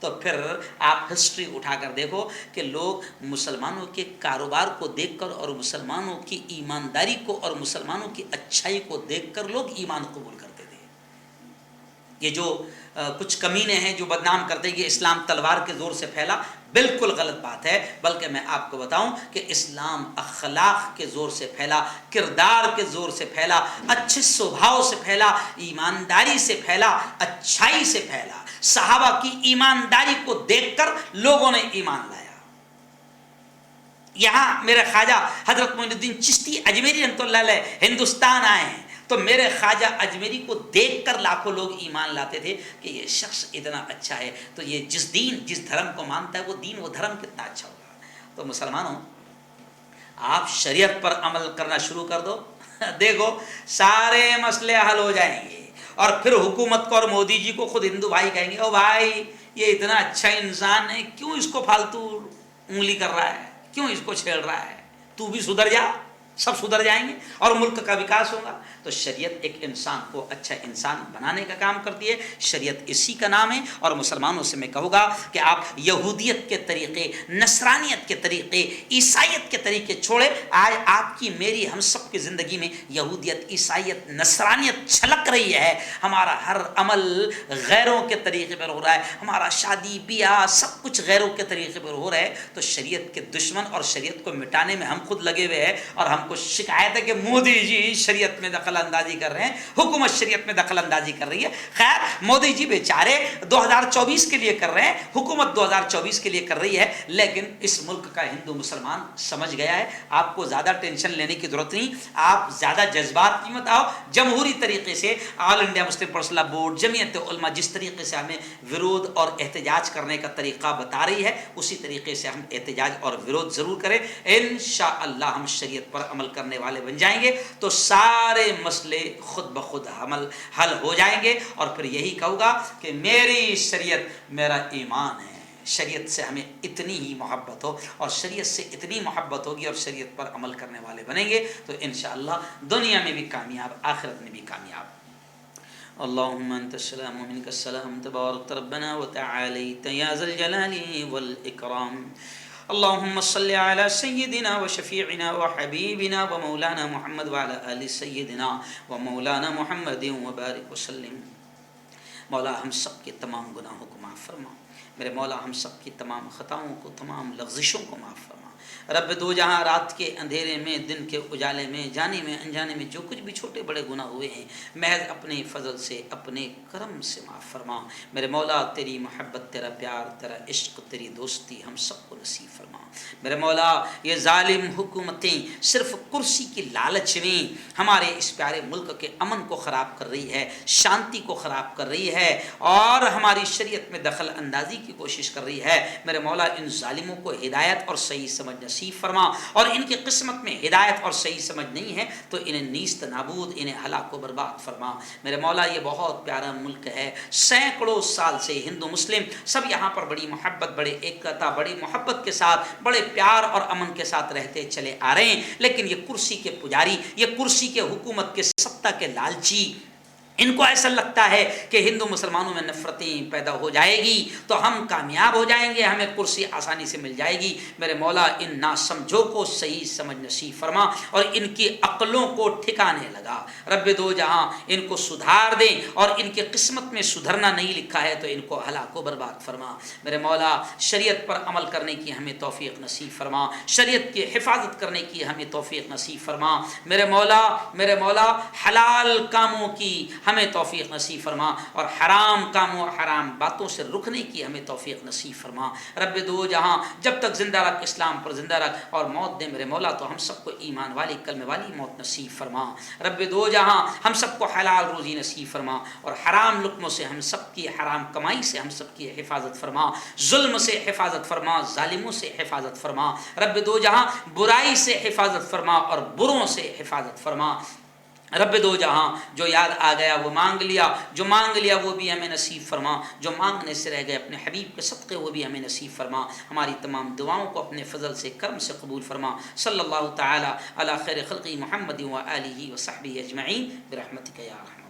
تو پھر آپ ہسٹری اٹھا کر دیکھو کہ لوگ مسلمانوں کے کاروبار کو دیکھ کر اور مسلمانوں کی ایمانداری کو اور مسلمانوں کی اچھائی کو دیکھ کر لوگ ایمان قبول کرتے تھے۔ یہ جو کچھ کمینے ہیں جو بدنام کرتے ہیں کہ اسلام تلوار کے زور سے پھیلا، بالکل غلط بات ہے۔ بلکہ میں آپ کو بتاؤں کہ اسلام اخلاق کے زور سے پھیلا، کردار کے زور سے پھیلا، اچھے سوبھاؤ سے پھیلا، ایمانداری سے پھیلا، اچھائی سے پھیلا۔ صحابہ کی ایمانداری کو دیکھ کر لوگوں نے ایمان لایا۔ یہاں میرے خواجہ حضرت معین الدین چشتی اجمیری رحمۃ اللہ علیہ ہندوستان آئے ہیں تو میرے خواجہ اجمیری کو دیکھ کر لاکھوں لوگ ایمان لاتے تھے کہ یہ شخص اتنا اچھا ہے، تو یہ جس دھرم کو مانتا ہے وہ دین وہ دھرم کتنا اچھا ہوگا۔ تو مسلمانوں، آپ شریعت پر عمل کرنا شروع کر دو، دیکھو سارے مسئلے حل ہو جائیں گے۔ اور پھر حکومت کو اور مودی جی کو خود ہندو بھائی کہیں گے، او بھائی یہ اتنا اچھا انسان ہے، کیوں اس کو فالتو انگلی کر رہا ہے، کیوں اس کو چھیڑ رہا ہے، تو بھی سدھر جا۔ سب سدھر جائیں گے اور ملک کا وکاس ہوگا۔ تو شریعت ایک انسان کو اچھا انسان بنانے کا کام کرتی ہے، شریعت اسی کا نام ہے۔ اور مسلمانوں سے میں کہوں گا کہ آپ یہودیت کے طریقے، نصرانیت کے طریقے، عیسائیت کے طریقے چھوڑیں۔ آج آپ کی میری ہم سب کی زندگی میں یہودیت، عیسائیت، نصرانیت چھلک رہی ہے۔ ہمارا ہر عمل غیروں کے طریقے پر ہو رہا ہے، ہمارا شادی بیاہ سب کچھ غیروں کے طریقے پر ہو رہا ہے۔ تو شریعت کے دشمن اور شریعت کو مٹانے میں ہم خود لگے ہوئے ہیں، اور ہم کو شکایت ہے کہ مودی جی شریعت میں دخل اندازی کر رہے ہیں، حکومت شریعت میں دخل اندازی کر رہی ہے۔ خیر، مودی جی بیچارے 2024 کے لیے کر رہے ہیں، حکومت 2024 کے لیے کر رہی ہے، لیکن اس ملک کا ہندو مسلمان سمجھ گیا ہے۔ آپ کو زیادہ ٹینشن لینے کی ضرورت نہیں، آپ زیادہ جذبات کی مت آؤ۔ جمہوری طریقے سے آل انڈیا مسلم پرسنل بورڈ، جمعیت علماء جس طریقے سے ہمیں ورود اور احتجاج کرنے کا طریقہ بتا رہی ہے، اسی طریقے سے ہم احتجاج اور ورود ضرور کریں۔ انشاءاللہ ہم شریعت پر عمل کرنے والے بن جائیں گے تو سارے مسئلے خود بخود حل ہو جائیں گے۔ اور پھر یہی کہوں گا کہ میری شریعت میرا ایمان ہے، شریعت سے ہمیں اتنی ہی محبت ہو، اور شریعت سے اتنی محبت ہوگی اور شریعت پر عمل کرنے والے بنیں گے تو انشاءاللہ دنیا میں بھی کامیاب، آخرت میں بھی کامیاب۔ اللهم انت السلام ومنك السلام، تبارك ربنا وتعاليت يا ذا الجلال والاكرام۔ اللهم صل على سيدنا وشفيعنا وحبيبنا ومولانا محمد وعلى آل سيدنا ومولانا محمد وبارك وسلم۔ مولا ہم سب کے تمام گناہوں کو معاف فرما، میرے مولا ہم سب کی تمام خطاؤں کو، تمام لغزشوں کو معاف فرما۔ رب دو جہاں، رات کے اندھیرے میں، دن کے اجالے میں، جانے میں انجانے میں جو کچھ بھی چھوٹے بڑے گناہ ہوئے ہیں، محض اپنے فضل سے، اپنے کرم سے معاف فرما۔ میرے مولا تیری محبت، تیرا پیار، تیرا عشق، تیری دوستی ہم سب کو نصیب فرما۔ میرے مولا یہ ظالم حکومتیں صرف کرسی کی لالچ میں ہمارے اس پیارے ملک کے امن کو خراب کر رہی ہے، شانتی کو خراب کر رہی ہے، اور ہماری شریعت میں دخل اندازی کی کوشش کر رہی ہے۔ میرے مولا ان ظالموں کو ہدایت اور صحیح سمجھ نصیب فرما، اور ان کی قسمت میں ہدایت اور صحیح سمجھ نہیں ہے تو انہیں نیست نابود، انہیں ہلاک و برباد فرما۔ میرے مولا یہ بہت پیارا ملک ہے، سینکڑوں سال سے ہندو مسلم سب یہاں پر بڑی محبت، بڑے ایکتا، بڑی محبت کے ساتھ، بڑے پیار اور امن کے ساتھ رہتے چلے آ رہے ہیں، لیکن یہ کرسی کے پجاری، یہ کرسی کے حکومت کے سطح کے لالچی، ان کو ایسا لگتا ہے کہ ہندو مسلمانوں میں نفرتیں پیدا ہو جائے گی تو ہم کامیاب ہو جائیں گے، ہمیں کرسی آسانی سے مل جائے گی۔ میرے مولا ان ناسمجھوں کو صحیح سمجھ نصیب فرما اور ان کی عقلوں کو ٹھکانے لگا۔ رب دو جہاں ان کو سدھار دیں، اور ان کی قسمت میں سدھرنا نہیں لکھا ہے تو ان کو ہلاک و برباد فرما۔ میرے مولا شریعت پر عمل کرنے کی ہمیں توفیق نصیب فرما، شریعت کی حفاظت کرنے کی ہمیں توفیق نصیب فرما۔ میرے مولا حلال کاموں کی ہمیں توفیق نصیب فرما، اور حرام کاموں، حرام باتوں سے رکنے کی ہمیں توفیق نصیب فرما۔ رب دو جہاں جب تک زندہ رکھ، اسلام پر زندہ رکھ، اور موت دے میرے مولا تو ہم سب کو ایمان والی، کلمے والی موت نصیب فرما۔ رب دو جہاں ہم سب کو حلال روزی نصیب فرما، اور حرام لقموں سے ہم سب کی، حرام کمائی سے ہم سب کی حفاظت فرما، ظلم سے حفاظت فرما، ظالموں سے حفاظت فرما۔ رب دو جہاں برائی سے حفاظت فرما اور بروں سے حفاظت فرما۔ رب دو جہاں جو یاد آ گیا وہ مانگ لیا، جو مانگ لیا وہ بھی ہمیں نصیب فرما، جو مانگنے سے رہ گئے اپنے حبیب کے صدقے وہ بھی ہمیں نصیب فرما۔ ہماری تمام دعاؤں کو اپنے فضل سے، کرم سے قبول فرما۔ صلی اللہ تعالی علی خیر خلقی محمد و آلہ و صحبہ اجمعین برحمتک یا ارحم